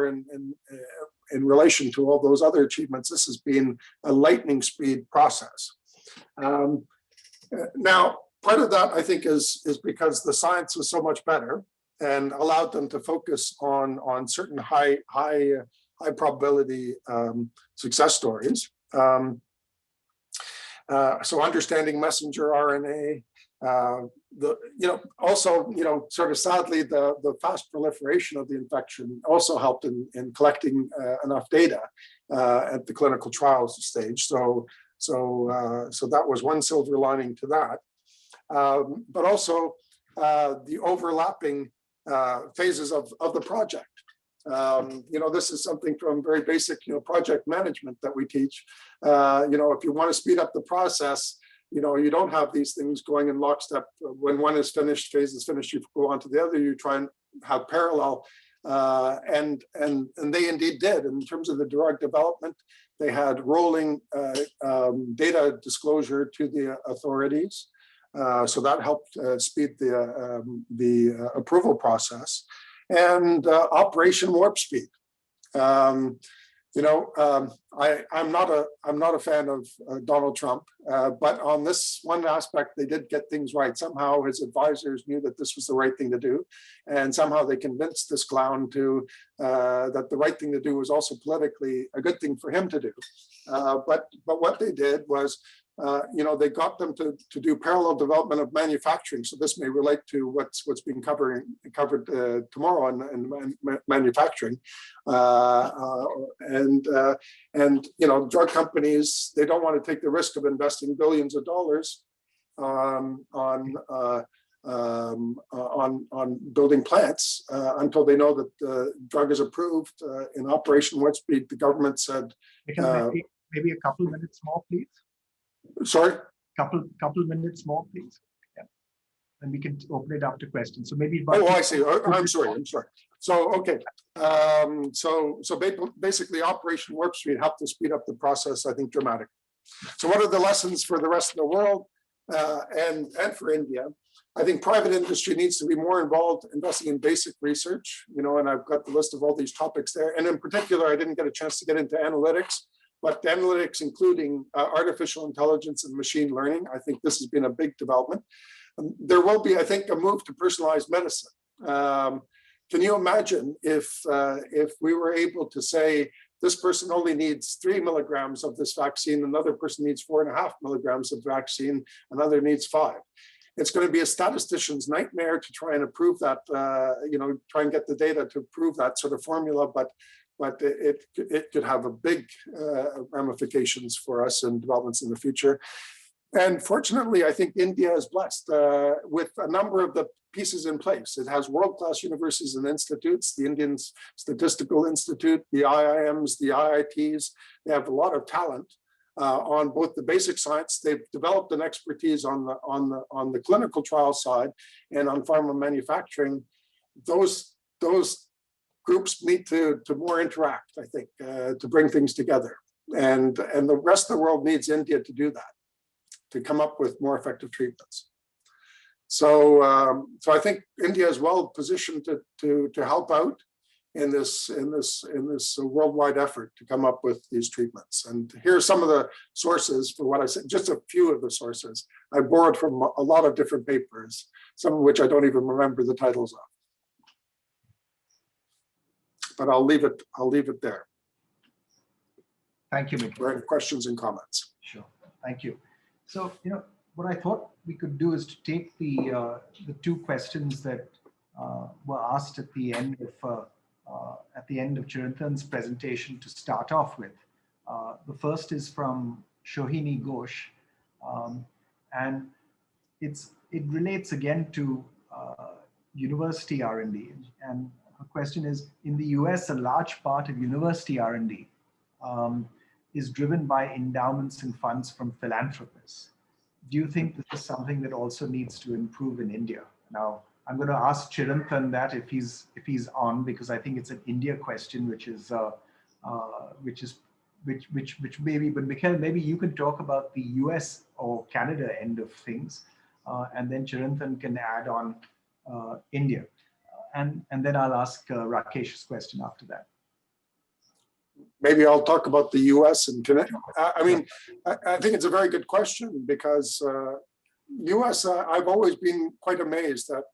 in relation to all those other achievements, this has been a lightning speed process. Now, part of that, I think, is because the science was so much better and allowed them to focus on certain high probability success stories. So understanding messenger RNA, you know, also, you know, sort of sadly, the fast proliferation of the infection also helped in collecting enough data at the clinical trials stage. So that was one silver lining to that. But also the overlapping phases of the project. You know, this is something from very basic, you know, project management that we teach. You know, if you want to speed up the process, you know, you don't have these things going in lockstep. When one is finished, phase is finished, you go on to the other. You try and have parallel, and they indeed did. In terms of the drug development, they had rolling data disclosure to the authorities. So that helped speed the approval process, and Operation Warp Speed. You know, I'm not a fan of Donald Trump, but on this one aspect, they did get things right. Somehow his advisors knew that this was the right thing to do, and somehow they convinced this clown to that the right thing to do was also politically a good thing for him to do. But what they did was, you know, they got them to do parallel development of manufacturing. So this may relate to what's being covered tomorrow in manufacturing. And you know, drug companies, they don't want to take the risk of investing billions of dollars on building plants until they know that the drug is approved. In Operation Warp Speed, the government said, maybe a couple minutes more, please. Sorry? Couple minutes more, please. Yeah. And we can open it up to questions. So maybe. Oh, I see. I'm sorry. So, okay. So basically, Operation Warp Speed helped to speed up the process, I think, dramatically. So what are the lessons for the rest of the world and for India? I think private industry needs to be more involved investing in basic research, you know, and I've got the list of all these topics there. And in particular, I didn't get a chance to get into analytics, but analytics, including artificial intelligence and machine learning. I think this has been a big development. There will be, I think, a move to personalized medicine. Can you imagine if we were able to say, this person only needs 3 milligrams of this vaccine, another person needs 4.5 milligrams of vaccine, another needs 5. It's going to be a statistician's nightmare to try and approve that, you know, try and get the data to prove that sort of formula, but it could have a big ramifications for us and developments in the future. And fortunately, I think India is blessed with a number of the pieces in place. It has world-class universities and institutes, the Indian Statistical Institute, the IIMs, the IITs. They have a lot of talent on both the basic science. They've developed an expertise on the clinical trial side and on pharma manufacturing. Those groups need to more interact, I think, to bring things together. And the rest of the world needs India to do that, to come up with more effective treatments. So I think India is well positioned to help out in this worldwide effort to come up with these treatments. And here are some of the sources for what I said, just a few of the sources. I borrowed from a lot of different papers, some of which I don't even remember the titles of. But I'll leave it there. Thank you, Mihkel. for any questions and comments. Sure. Thank you. So, what I thought we could do is to take the two questions that were asked at the end of Chirantan's presentation to start off with. The first is from Shohini Ghosh, and it relates again to university R&D. And her question is, in the US, a large part of university R&D is driven by endowments and funds from philanthropists. Do you think this is something that also needs to improve in India? Now, I'm going to ask Chirantan that if he's on, because I think it's an India question, which maybe, but Mihkel, maybe you can talk about the US or Canada end of things, and then Chirantan can add on India, and then I'll ask Rakesh's question after that. Maybe I'll talk about the US and Canada. I mean, I think it's a very good question because US, I've always been quite amazed at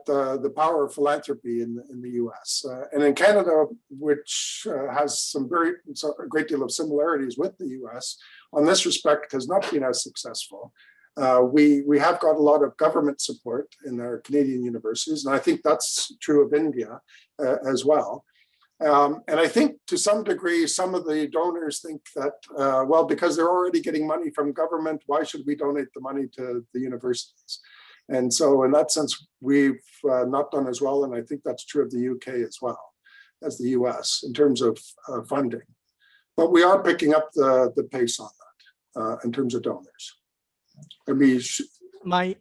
the power of philanthropy in the US. And in Canada, which has a great deal of similarities with the US, on this respect has not been as successful. We have got a lot of government support in our Canadian universities, and I think that's true of India as well. And I think to some degree, some of the donors think that, well, because they're already getting money from government, why should we donate the money to the universities? And so in that sense, we've not done as well. And I think that's true of the UK as well as the US in terms of funding. But we are picking up the pace on that in terms of donors. My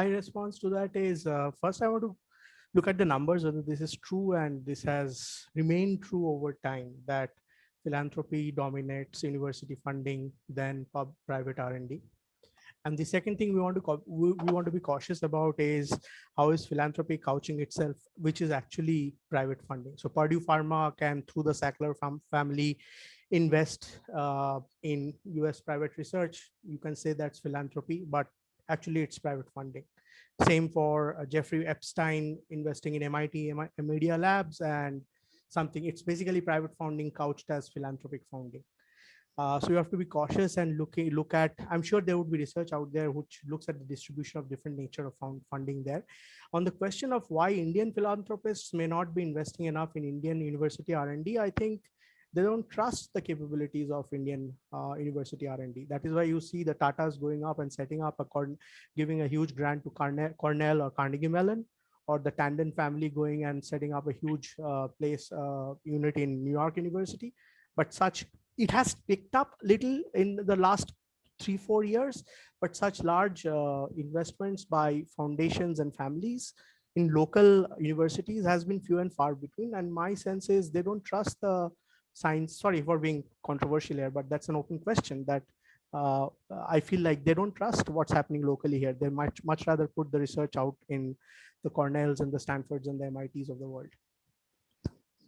response to that is, first I want to look at the numbers, whether this is true, and this has remained true over time, that philanthropy dominates university funding than private R&D. And the second thing we want to be cautious about is how is philanthropy couching itself, which is actually private funding. So Purdue Pharma can, through the Sackler family, invest in US private research. You can say that's philanthropy, but actually it's private funding. Same for Jeffrey Epstein investing in MIT Media Labs and something. It's basically private funding couched as philanthropic funding. So you have to be cautious and look at, I'm sure there would be research out there which looks at the distribution of different nature of funding there. On the question of why Indian philanthropists may not be investing enough in Indian university R&D, I think they don't trust the capabilities of Indian university R&D. That is why you see the Tatas going up and setting up giving a huge grant to Cornell or Carnegie Mellon, or the Tandon family going and setting up a huge unit in New York University. But it has picked up little in the last 3-4 years, but such large investments by foundations and families in local universities has been few and far between. And my sense is they don't trust the science. Sorry for being controversial here, but that's an open question that I feel like they don't trust what's happening locally here. They much rather put the research out in the Cornells and the Stanfords and the MITs of the world.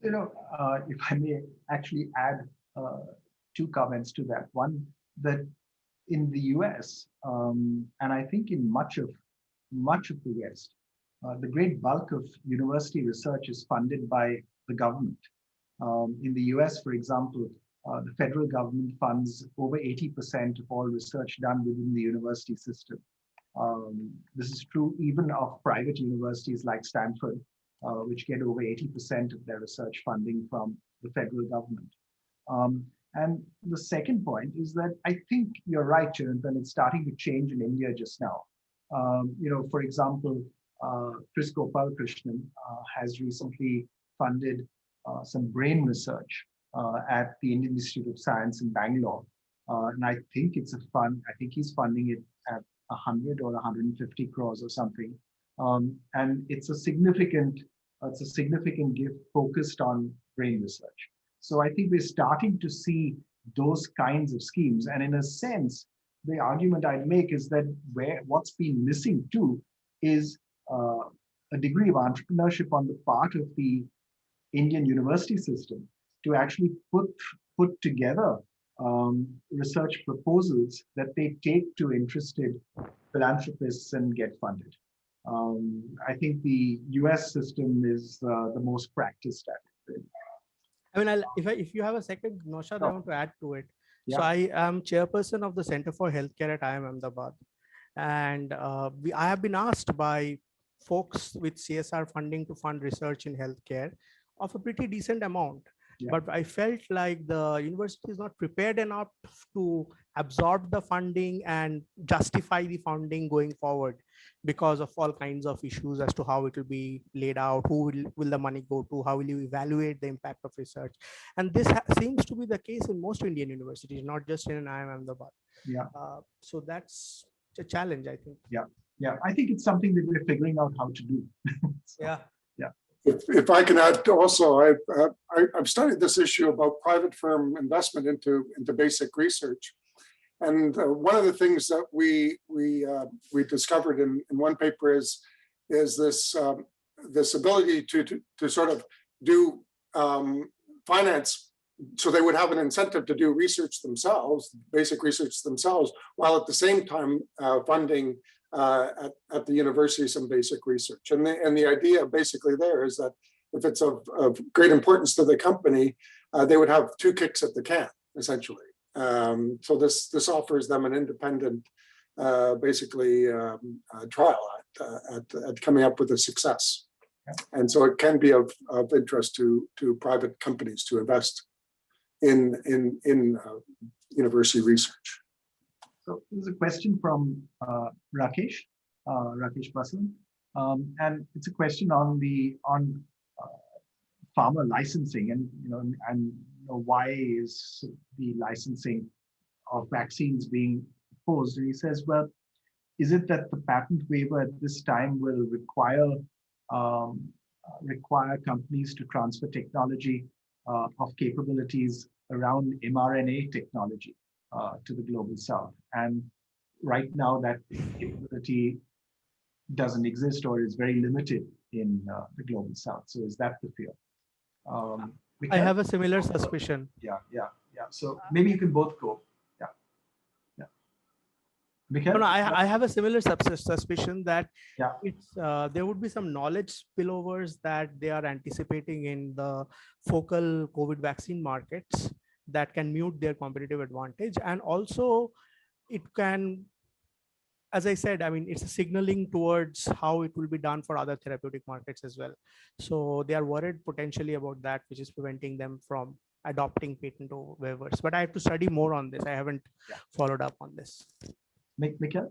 If I may actually add two comments to that. One, that in the US, and I think in much of the West, the great bulk of university research is funded by the government. In the US, for example, the federal government funds over 80% of all research done within the university system. This is true even of private universities like Stanford, which get over 80% of their research funding from the federal government. And the second point is that I think you're right, Chirantan, it's starting to change in India just now. For example, Chris Gopalakrishnan has recently funded some brain research at the Indian Institute of Science in Bangalore. And I think he's funding it at 100 or 150 crores or something. And it's a significant gift focused on brain research. So I think we're starting to see those kinds of schemes. And in a sense, the argument I'd make is that what's been missing too is a degree of entrepreneurship on the part of the Indian university system to actually put together research proposals that they take to interested philanthropists and get funded. I think the US system is the most practiced at it. I mean, if you have a second, Naushad, I want to add to it. Yeah. So I am chairperson of the Center for Healthcare at IIM Ahmedabad. And I have been asked by folks with CSR funding to fund research in healthcare of a pretty decent amount. Yeah. But I felt like the university is not prepared enough to absorb the funding and justify the funding going forward because of all kinds of issues as to how it will be laid out, who will the money go to, how will you evaluate the impact of research. And this seems to be the case in most Indian universities, not just in IIM Ahmedabad. Yeah. So that's a challenge, I think. Yeah, I think it's something that we're figuring out how to do. So, yeah. If I can add also, I've studied this issue about private firm investment into basic research, and one of the things that we discovered in one paper is this ability to sort of do finance, so they would have an incentive to do research themselves, basic research themselves, while at the same time funding at the university some basic research. And the idea basically there is that if it's of great importance to the company, they would have two kicks at the can, essentially. So this offers them an independent, basically, trial at coming up with a success. Yeah. And so it can be of interest to private companies to invest in university research. So there's a question from Rakesh Basan, and it's a question on pharma licensing, and why is the licensing of vaccines being opposed? And he says, well, is it that the patent waiver at this time will require companies to transfer technology of capabilities around mRNA technology to the global south, and right now that capability doesn't exist or is very limited in the global south. So is that the fear? I have a similar suspicion. Yeah. So maybe you can both go. Yeah. Mihkel? No, I have a similar suspicion that yeah, it's there would be some knowledge spillovers that they are anticipating in the focal COVID vaccine markets that can mute their competitive advantage. And also it can, as I said, I mean, it's a signaling towards how it will be done for other therapeutic markets as well. So they are worried potentially about that, which is preventing them from adopting patent waivers. But I have to study more on this. I haven't followed up on this. Mihkel?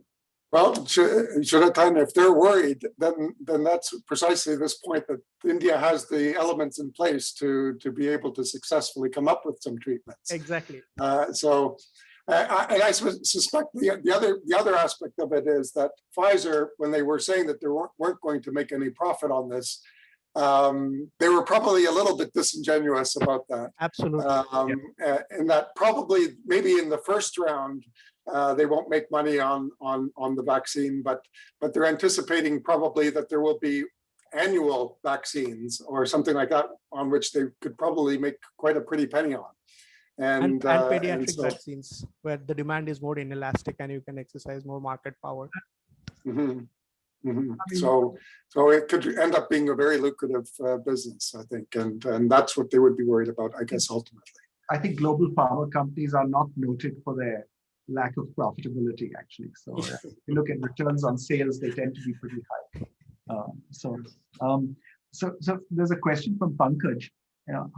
Well, Chirantan, if they're worried, then that's precisely this point that India has the elements in place to be able to successfully come up with some treatments. Exactly. So I suspect the other aspect of it is that Pfizer, when they were saying that they weren't going to make any profit on this, they were probably a little bit disingenuous about that. Absolutely. And that probably maybe in the first round, they won't make money on the vaccine, but they're anticipating probably that there will be annual vaccines or something like that on which they could probably make quite a pretty penny on. And pediatric vaccines where the demand is more inelastic and you can exercise more market power. Mm-hmm. Mm-hmm. So it could end up being a very lucrative business, I think, and that's what they would be worried about, I guess, ultimately. I think global pharma companies are not noted for their lack of profitability, actually. So if you look at returns on sales, they tend to be pretty high. So there's a question from Pankaj.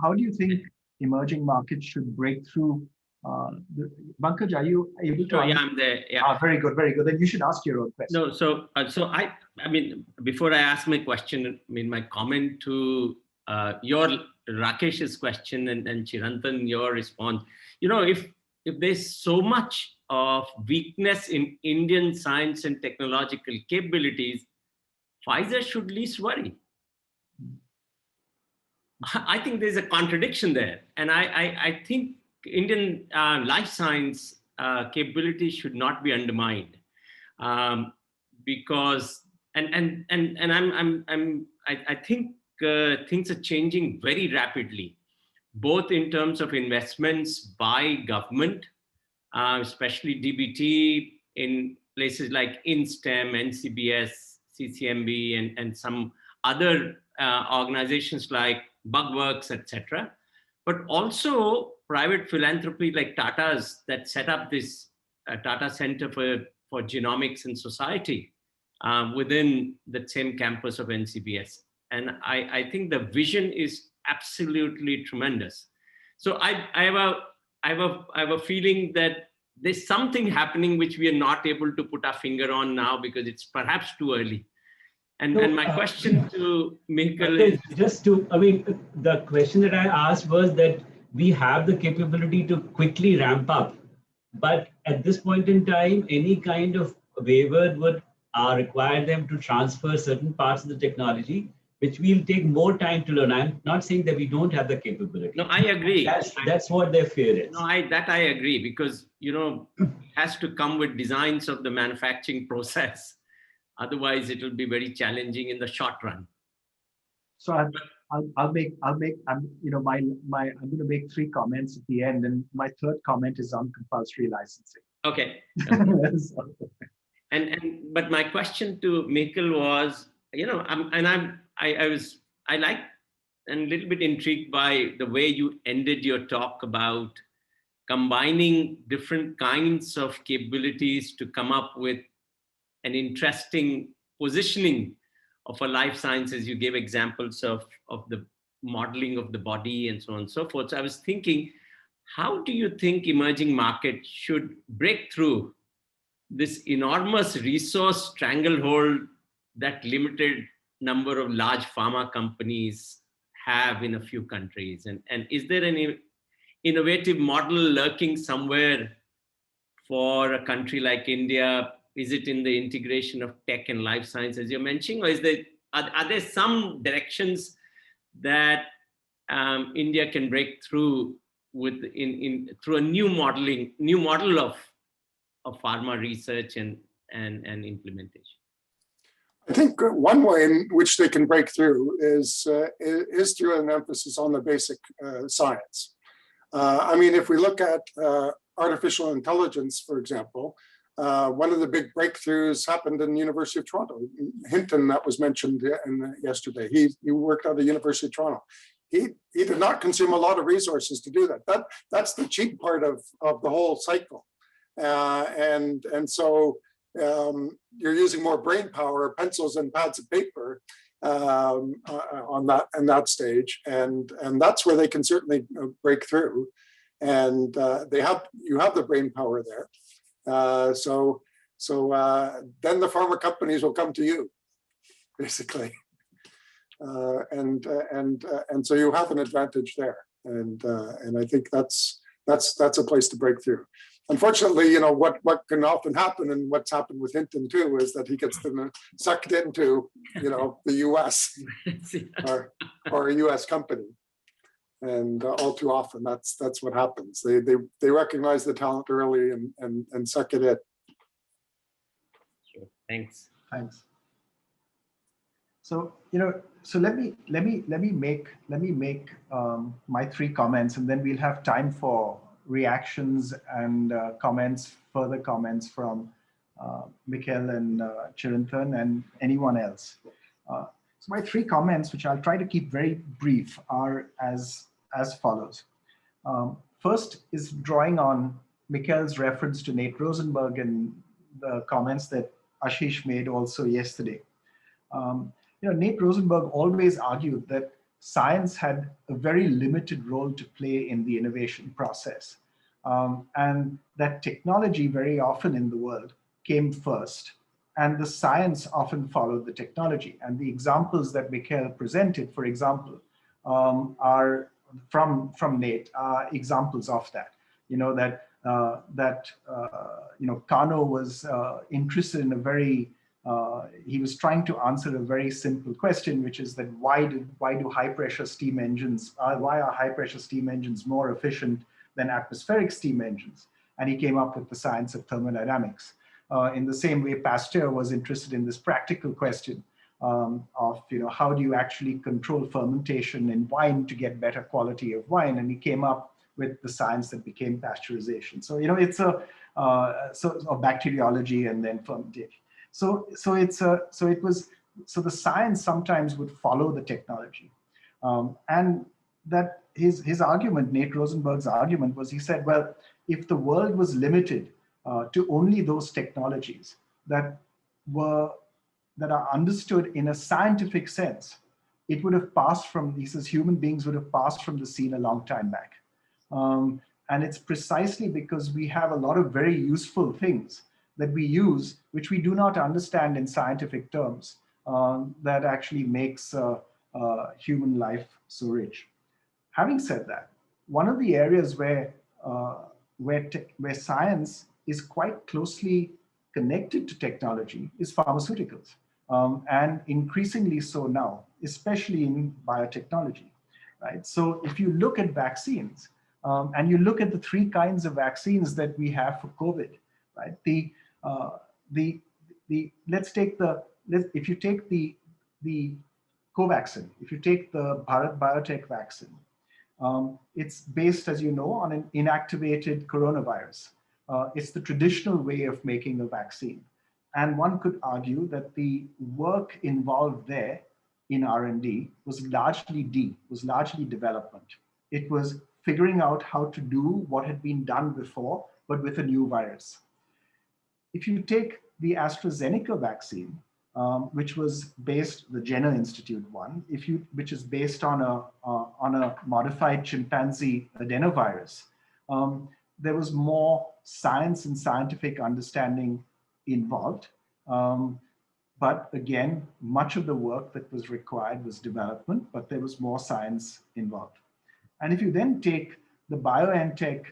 How do you think emerging markets should break through? Pankaj, are you able to? Yeah, I'm there. Yeah. Very good, very good. Then you should ask your own question. No, so I mean, before I ask my question, I mean, my comment to your Rakesh's question and Chirantan, your response. If there's so much of weakness in Indian science and technological capabilities, Pfizer should least worry. I think there's a contradiction there. And I think Indian life science capabilities should not be undermined because, I think things are changing very rapidly, both in terms of investments by government, especially DBT in places like INSTEM, NCBS, CCMB, and some other organizations like Bugworks, etc. but also private philanthropy like Tata's that set up this Tata Center for Genomics and Society within the same campus of NCBS. And I think the vision is absolutely tremendous. So I have a feeling that there's something happening which we are not able to put our finger on now because it's perhaps too early. And my question to Mihkel is just to, I mean, the question that I asked was that we have the capability to quickly ramp up, but at this point in time, any kind of waiver would require them to transfer certain parts of the technology, which will take more time to learn. I'm not saying that we don't have the capability. No, I agree. That's what their fear is. No, I agree because, you know, it has to come with designs of the manufacturing process. Otherwise, it will be very challenging in the short run. So I'm going to make 3 comments at the end, and my third comment is on compulsory licensing. Okay. But my question to Mihkel was, you know, I like and a little bit intrigued by the way you ended your talk about combining different kinds of capabilities to come up with an interesting positioning of a life sciences. You gave examples of the modeling of the body and so on and so forth. So I was thinking, how do you think emerging markets should break through this enormous resource stranglehold that limited number of large pharma companies have in a few countries? And is there any innovative model lurking somewhere for a country like India? Is it in the integration of tech and life science, as you're mentioning, or are there some directions that India can break through with through a new model of pharma research and implementation? I think one way in which they can break through is through an emphasis on the basic science. I mean, if we look at artificial intelligence, for example, one of the big breakthroughs happened in the University of Toronto. Hinton, that was mentioned yesterday, he worked at the University of Toronto. He did not consume a lot of resources to do that. That's the cheap part of the whole cycle. And so you're using more brain power, pencils and pads of paper on that stage, and that's where they can certainly break through. And you have the brain power there. So then the pharma companies will come to you, basically, and so you have an advantage there, and I think that's a place to break through. Unfortunately, you know what can often happen, and what's happened with Hinton too, is that he gets sucked into the U.S. or a U.S. company. And all too often, that's what happens. They recognize the talent early and suck it in. Sure. Thanks. So let me make my 3 comments, and then we'll have time for reactions and further comments from Mihkel and Chirantan and anyone else. So my 3 comments, which I'll try to keep very brief, are as follows. First is drawing on Mihkel's reference to Nate Rosenberg and the comments that Ashish made also yesterday. Nate Rosenberg always argued that science had a very limited role to play in the innovation process, and that technology very often in the world came first, and the science often followed the technology. And the examples that Mihkel presented, for example, are from Nate, examples of that. Kano was interested in a very he was trying to answer a very simple question, which is that why are high pressure steam engines more efficient than atmospheric steam engines? And he came up with the science of thermodynamics. In the same way, Pasteur was interested in this practical question of how do you actually control fermentation in wine to get better quality of wine, and he came up with the science that became pasteurization. So it's a bacteriology and then fermentation. So the science sometimes would follow the technology, and that his argument, Nate Rosenberg's argument was, he said, well, if the world was limited to only those technologies that are understood in a scientific sense, it would have passed from, he says, human beings would have passed from the scene a long time back. And it's precisely because we have a lot of very useful things that we use, which we do not understand in scientific terms, that actually makes human life so rich. Having said that, one of the areas where science is quite closely connected to technology is pharmaceuticals, and increasingly so now, especially in biotechnology, right? So if you look at vaccines, and you look at the three kinds of vaccines that we have for COVID, right? If you take the Covaxin, if you take the Bharat Biotech vaccine, it's based, as you know, on an inactivated coronavirus. It's the traditional way of making a vaccine. And one could argue that the work involved there in R&D was largely development. It was figuring out how to do what had been done before, but with a new virus. If you take the AstraZeneca vaccine, which was based, the Jenner Institute one, which is based on a modified chimpanzee adenovirus, there was more science and scientific understanding involved. But again, much of the work that was required was development, but there was more science involved. And if you then take the BioNTech,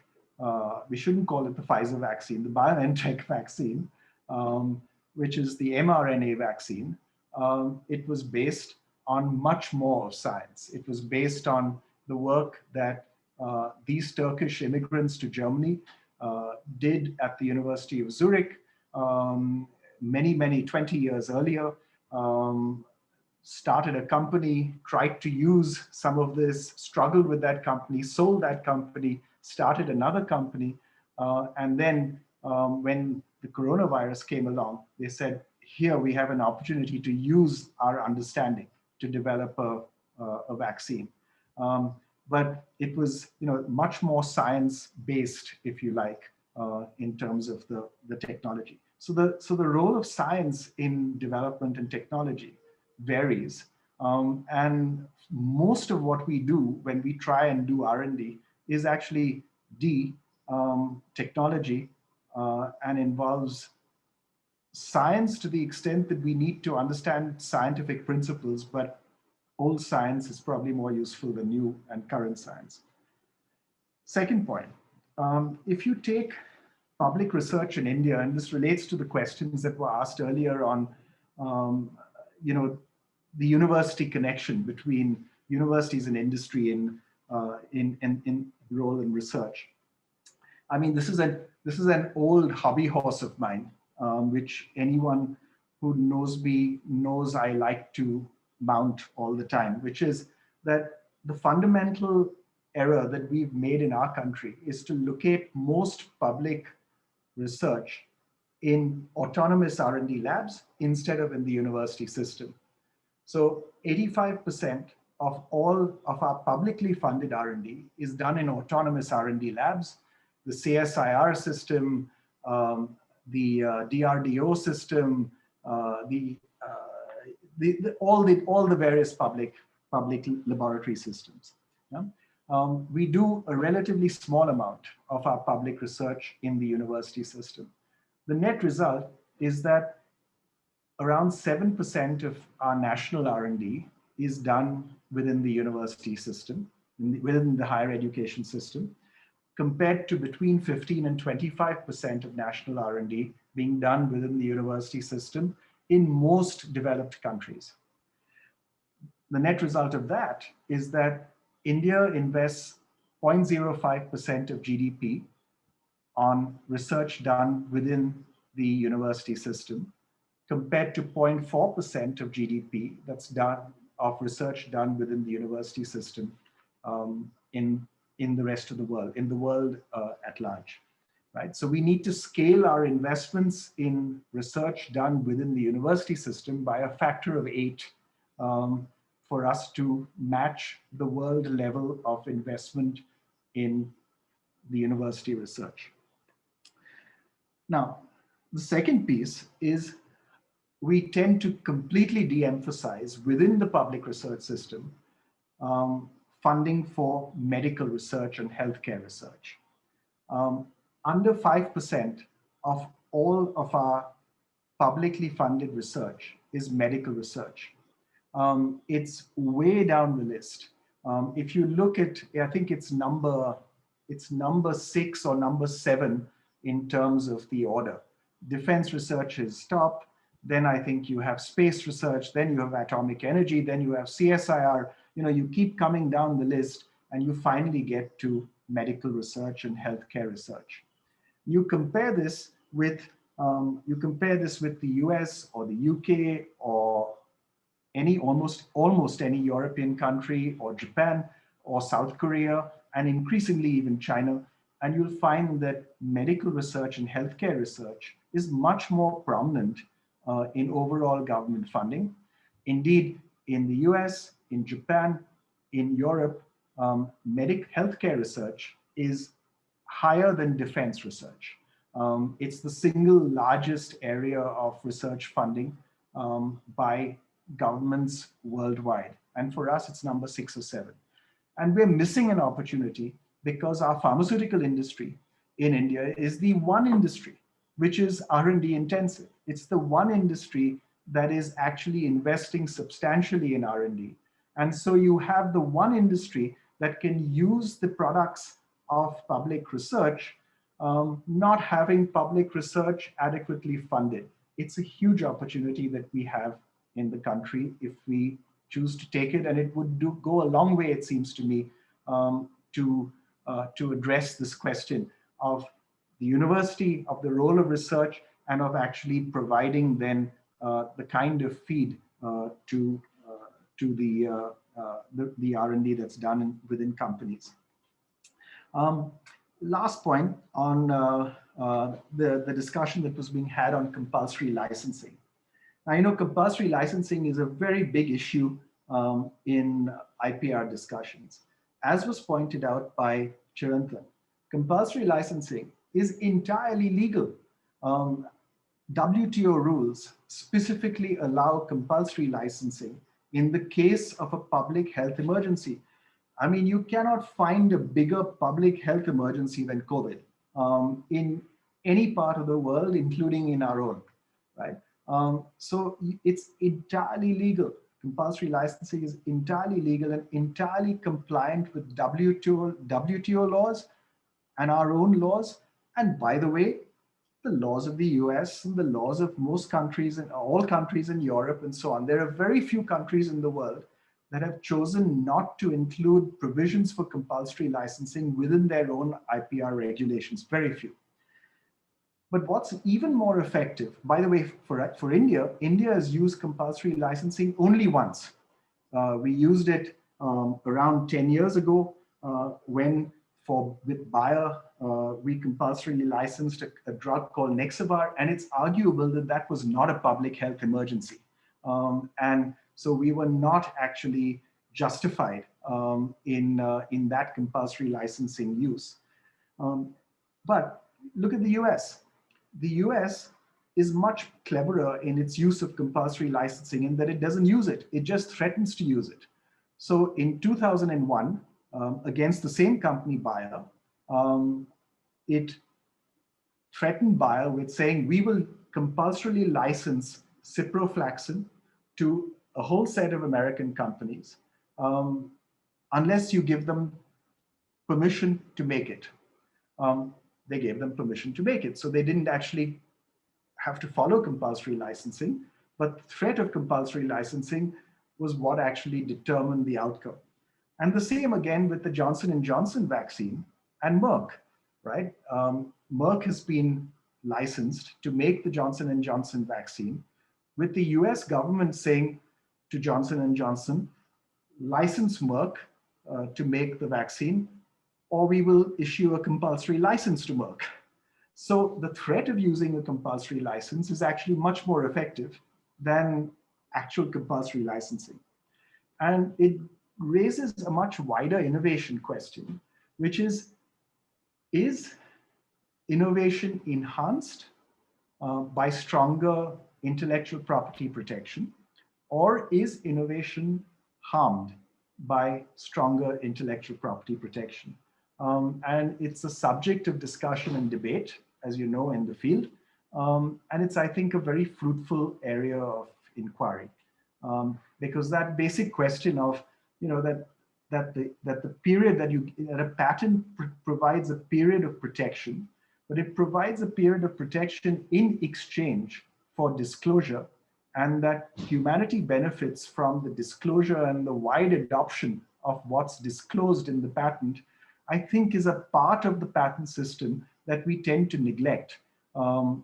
we shouldn't call it the Pfizer vaccine, the BioNTech vaccine, which is the mRNA vaccine, it was based on much more of science. It was based on the work that these Turkish immigrants to Germany did at the University of Zurich many 20 years earlier, started a company, tried to use some of this, struggled with that company, sold that company, started another company, and then when the coronavirus came along, they said, here we have an opportunity to use our understanding to develop a vaccine. But it was, much more science-based, if you like, in terms of the technology. So the role of science in development and technology varies. And most of what we do when we try and do R&D is actually technology, and involves science to the extent that we need to understand scientific principles, but old science is probably more useful than new and current science. Second point, if you take public research in India, and this relates to the questions that were asked earlier on, the university connection between universities and industry in role in research. I mean, this is an old hobby horse of mine, which anyone who knows me knows I like to mount all the time, which is that the fundamental error that we've made in our country is to locate most public research in autonomous R&D labs instead of in the university system. So 85% of all of our publicly funded R&D is done in autonomous R&D labs. The CSIR system, the DRDO system, all the various public laboratory systems. Yeah? We do a relatively small amount of our public research in the university system. The net result is that around 7% of our national R&D is done within the university system, within the higher education system, compared to between 15 and 25% of national R&D being done within the university system in most developed countries. The net result of that is that India invests 0.05% of GDP on research done within the university system, compared to 0.4% of GDP that's done of research done within the university system in the rest of the world, in the world at large, right? So we need to scale our investments in research done within the university system by a factor of 8 for us to match the world level of investment in the university research. Now, the second piece is we tend to completely de-emphasize within the public research system funding for medical research and healthcare research. Under 5% of all of our publicly funded research is medical research. It's way down the list. If you look at, I think it's number 6 or number 7 in terms of the order. Defense research is top. Then I think you have space research. Then you have atomic energy. Then you have CSIR. You know, you keep coming down the list, and you finally get to medical research and healthcare research. You compare this with the US or the UK or almost any European country or Japan or South Korea, and increasingly even China, and you'll find that medical research and healthcare research is much more prominent in overall government funding. Indeed, in the US, in Japan, in Europe, healthcare research is higher than defense research. It's the single largest area of research funding by governments worldwide. And for us, it's number 6 or 7. And we're missing an opportunity because our pharmaceutical industry in India is the one industry which is R&D intensive. It's the one industry that is actually investing substantially in R&D. And so you have the one industry that can use the products of public research, not having public research adequately funded. It's a huge opportunity that we have in the country if we choose to take it, and it would go a long way, it seems to me, to address this question of the university, of the role of research, and of actually providing then the kind of feed to the R&D that's done within companies. Last point on the discussion that was being had on compulsory licensing. Now, you know, compulsory licensing is a very big issue in IPR discussions. As was pointed out by Chirantan, compulsory licensing is entirely legal. WTO rules specifically allow compulsory licensing in the case of a public health emergency. I mean, you cannot find a bigger public health emergency than COVID in any part of the world, including in our own, right? So it's entirely legal. Compulsory licensing is entirely legal and entirely compliant with WTO laws and our own laws. And by the way, the laws of the US and the laws of most countries and all countries in Europe and so on. There are very few countries in the world that have chosen not to include provisions for compulsory licensing within their own IPR regulations, very few. But what's even more effective, by the way, for India, India has used compulsory licensing only once. We used it around 10 years ago when with Bayer, we compulsorily licensed a drug called Nexavar, and it's arguable that that was not a public health emergency. And so we were not actually justified in that compulsory licensing use. But look at the US. The US is much cleverer in its use of compulsory licensing in that it doesn't use it. It just threatens to use it. So in 2001, against the same company, Bayer, it threatened Bayer with saying, we will compulsorily license ciprofloxacin to a whole set of American companies unless you give them permission to make it. They gave them permission to make it. So they didn't actually have to follow compulsory licensing, but the threat of compulsory licensing was what actually determined the outcome. And the same again with the Johnson & Johnson vaccine and Merck, right? Merck has been licensed to make the Johnson & Johnson vaccine, with the US government saying to Johnson & Johnson, license Merck to make the vaccine, or we will issue a compulsory license to Merck. So the threat of using a compulsory license is actually much more effective than actual compulsory licensing. And it raises a much wider innovation question, which is innovation enhanced by stronger intellectual property protection, or is innovation harmed by stronger intellectual property protection? And it's a subject of discussion and debate, as you know, in the field. And it's, I think, a very fruitful area of inquiry, because that basic question of, that the period that a patent provides a period of protection, but it provides a period of protection in exchange for disclosure, and that humanity benefits from the disclosure and the wide adoption of what's disclosed in the patent, I think is a part of the patent system that we tend to neglect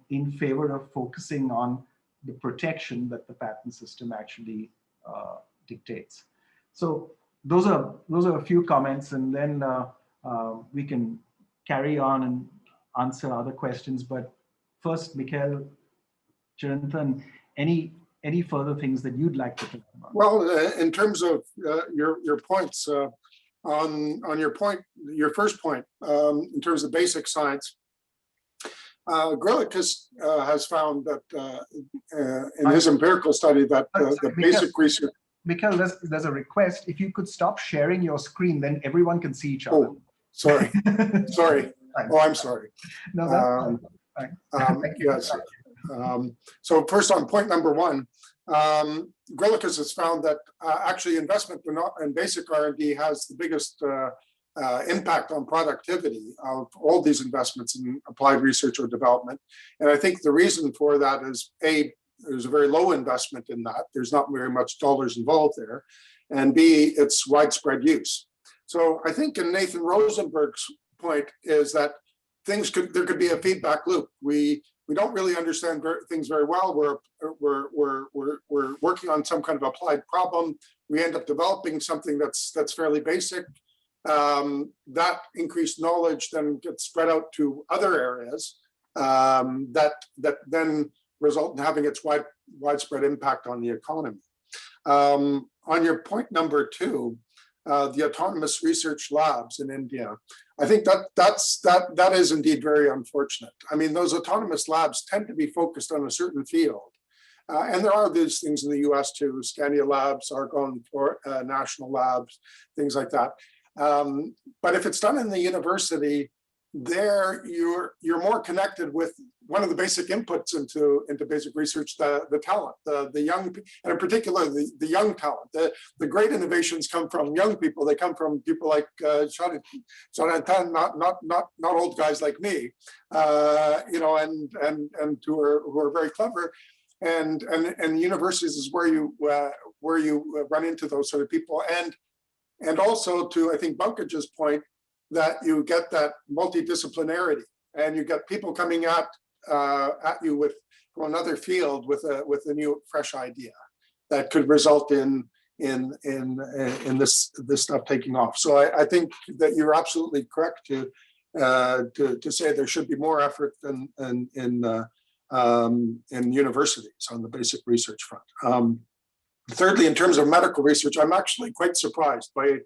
in favor of focusing on the protection that the patent system actually dictates. So those are a few comments, and then we can carry on and answer other questions. But first, Mihkel, Chirantan, any further things that you'd like to talk about? Well, in terms of your points, on your first point, in terms of basic science, Grillicus has found that in his empirical study that the basic research. Mihkel, there's a request. If you could stop sharing your screen, then everyone can see each other. Oh, sorry. Sorry. Oh, I'm sorry. No, that's fine. Thank you. Yes. So first on point number one, Grillicus has found that actually investment in basic R&D has the biggest impact on productivity of all these investments in applied research or development. And I think the reason for that is there's a very low investment in that. There's not very much dollars involved there. And B, it's widespread use. So I think in Nathan Rosenberg's point is that there could be a feedback loop. We don't really understand things very well. We're working on some kind of applied problem. We end up developing something that's fairly basic. That increased knowledge then gets spread out to other areas that then result in having its widespread impact on the economy. On your point number two, the autonomous research labs in India, I think that is indeed very unfortunate. I mean, those autonomous labs tend to be focused on a certain field. And there are these things in the US too, Scania Labs, Argonne National Labs, things like that. But if it's done in the university, there you're more connected with one of the basic inputs into basic research, the talent, the young, and in particular the young talent. The great innovations come from young people. They come from people like Chirantan, not old guys like me, and who are very clever. And universities is where you run into those sort of people, and also to, I think, Bunkage's point, that you get that multidisciplinarity, and you get people coming at you from another field with a new, fresh idea that could result in this stuff taking off. So I think that you're absolutely correct to say there should be more effort in universities on the basic research front. Thirdly, in terms of medical research, I'm actually quite surprised by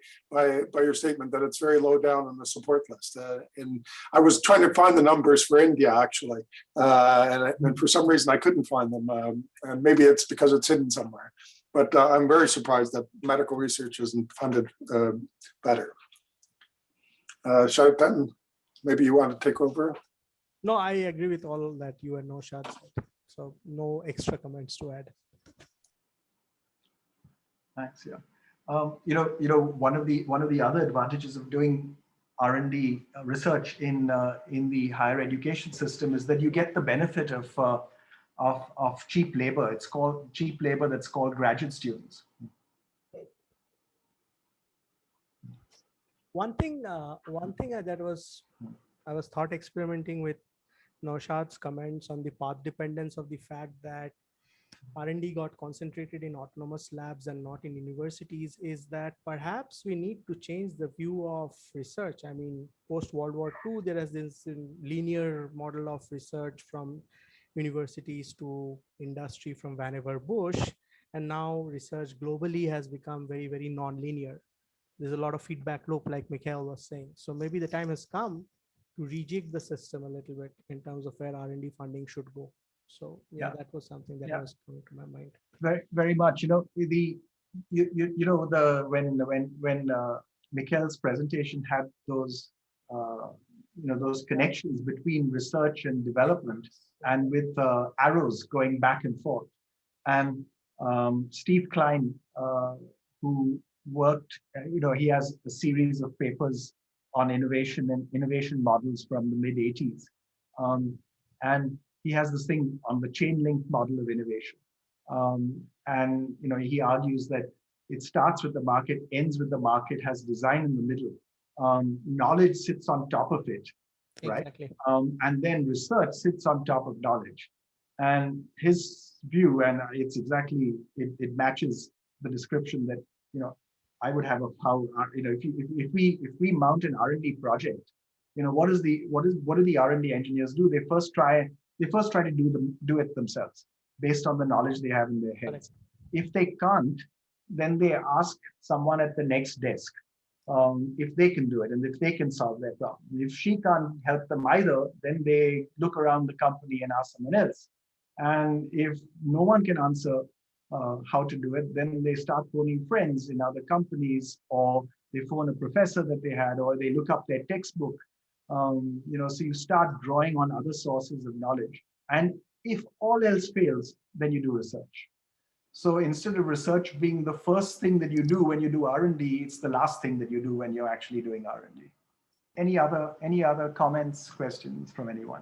your statement that it's very low down on the support list. And I was trying to find the numbers for India, actually, and for some reason I couldn't find them. And maybe it's because it's hidden somewhere. But I'm very surprised that medical research isn't funded better. Chirantan, maybe you want to take over? No, I agree with all that you and Naushad said. So no extra comments to add. Thanks. Yeah, one of the other advantages of doing R&D research in the higher education system is that you get the benefit of cheap labor. It's called cheap labor. That's called graduate students. One thing that I was thought experimenting with Naushad's comments on the path dependence of the fact that R&D got concentrated in autonomous labs and not in universities, is that perhaps we need to change the view of research. I mean, post World War II, there is this linear model of research from universities to industry from Vannevar Bush. And now research globally has become very, very non-linear. There's a lot of feedback loop, like Mihkel was saying. So maybe the time has come to rejig the system a little bit in terms of where R&D funding should go. So yeah, that was something that was coming to my mind. Very, very much. You know, when Mihkel's presentation had those those connections between research and development, and with arrows going back and forth. And Steve Klein, who worked, he has a series of papers on innovation and innovation models from the mid 80s. And he has this thing on the chain link model of innovation. And he argues that it starts with the market, ends with the market, has design in the middle. Knowledge sits on top of it, right? Exactly. And then research sits on top of knowledge. And his view, and it's exactly, it matches the description that I would have of how if we mount an R&D project, what do the R&D engineers do? They first try to do it themselves based on the knowledge they have in their heads. If they can't, then they ask someone at the next desk if they can do it and if they can solve their problem. If she can't help them either, then they look around the company and ask someone else. And if no one can answer how to do it, then they start phoning friends in other companies, or they phone a professor that they had, or they look up their textbook. So you start drawing on other sources of knowledge. And if all else fails, then you do research. So instead of research being the first thing that you do when you do R&D, it's the last thing that you do when you're actually doing R&D. Any other comments, questions from anyone?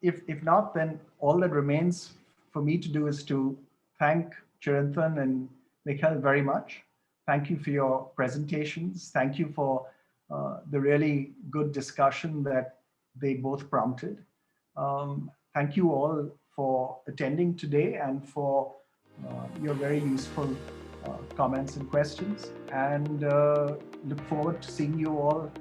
If not, then all that remains for me to do is to thank Chirantan and Mihkel very much. Thank you for your presentations. Thank you for the really good discussion that they both prompted. Thank you all for attending today and for your very useful comments and questions. And look forward to seeing you all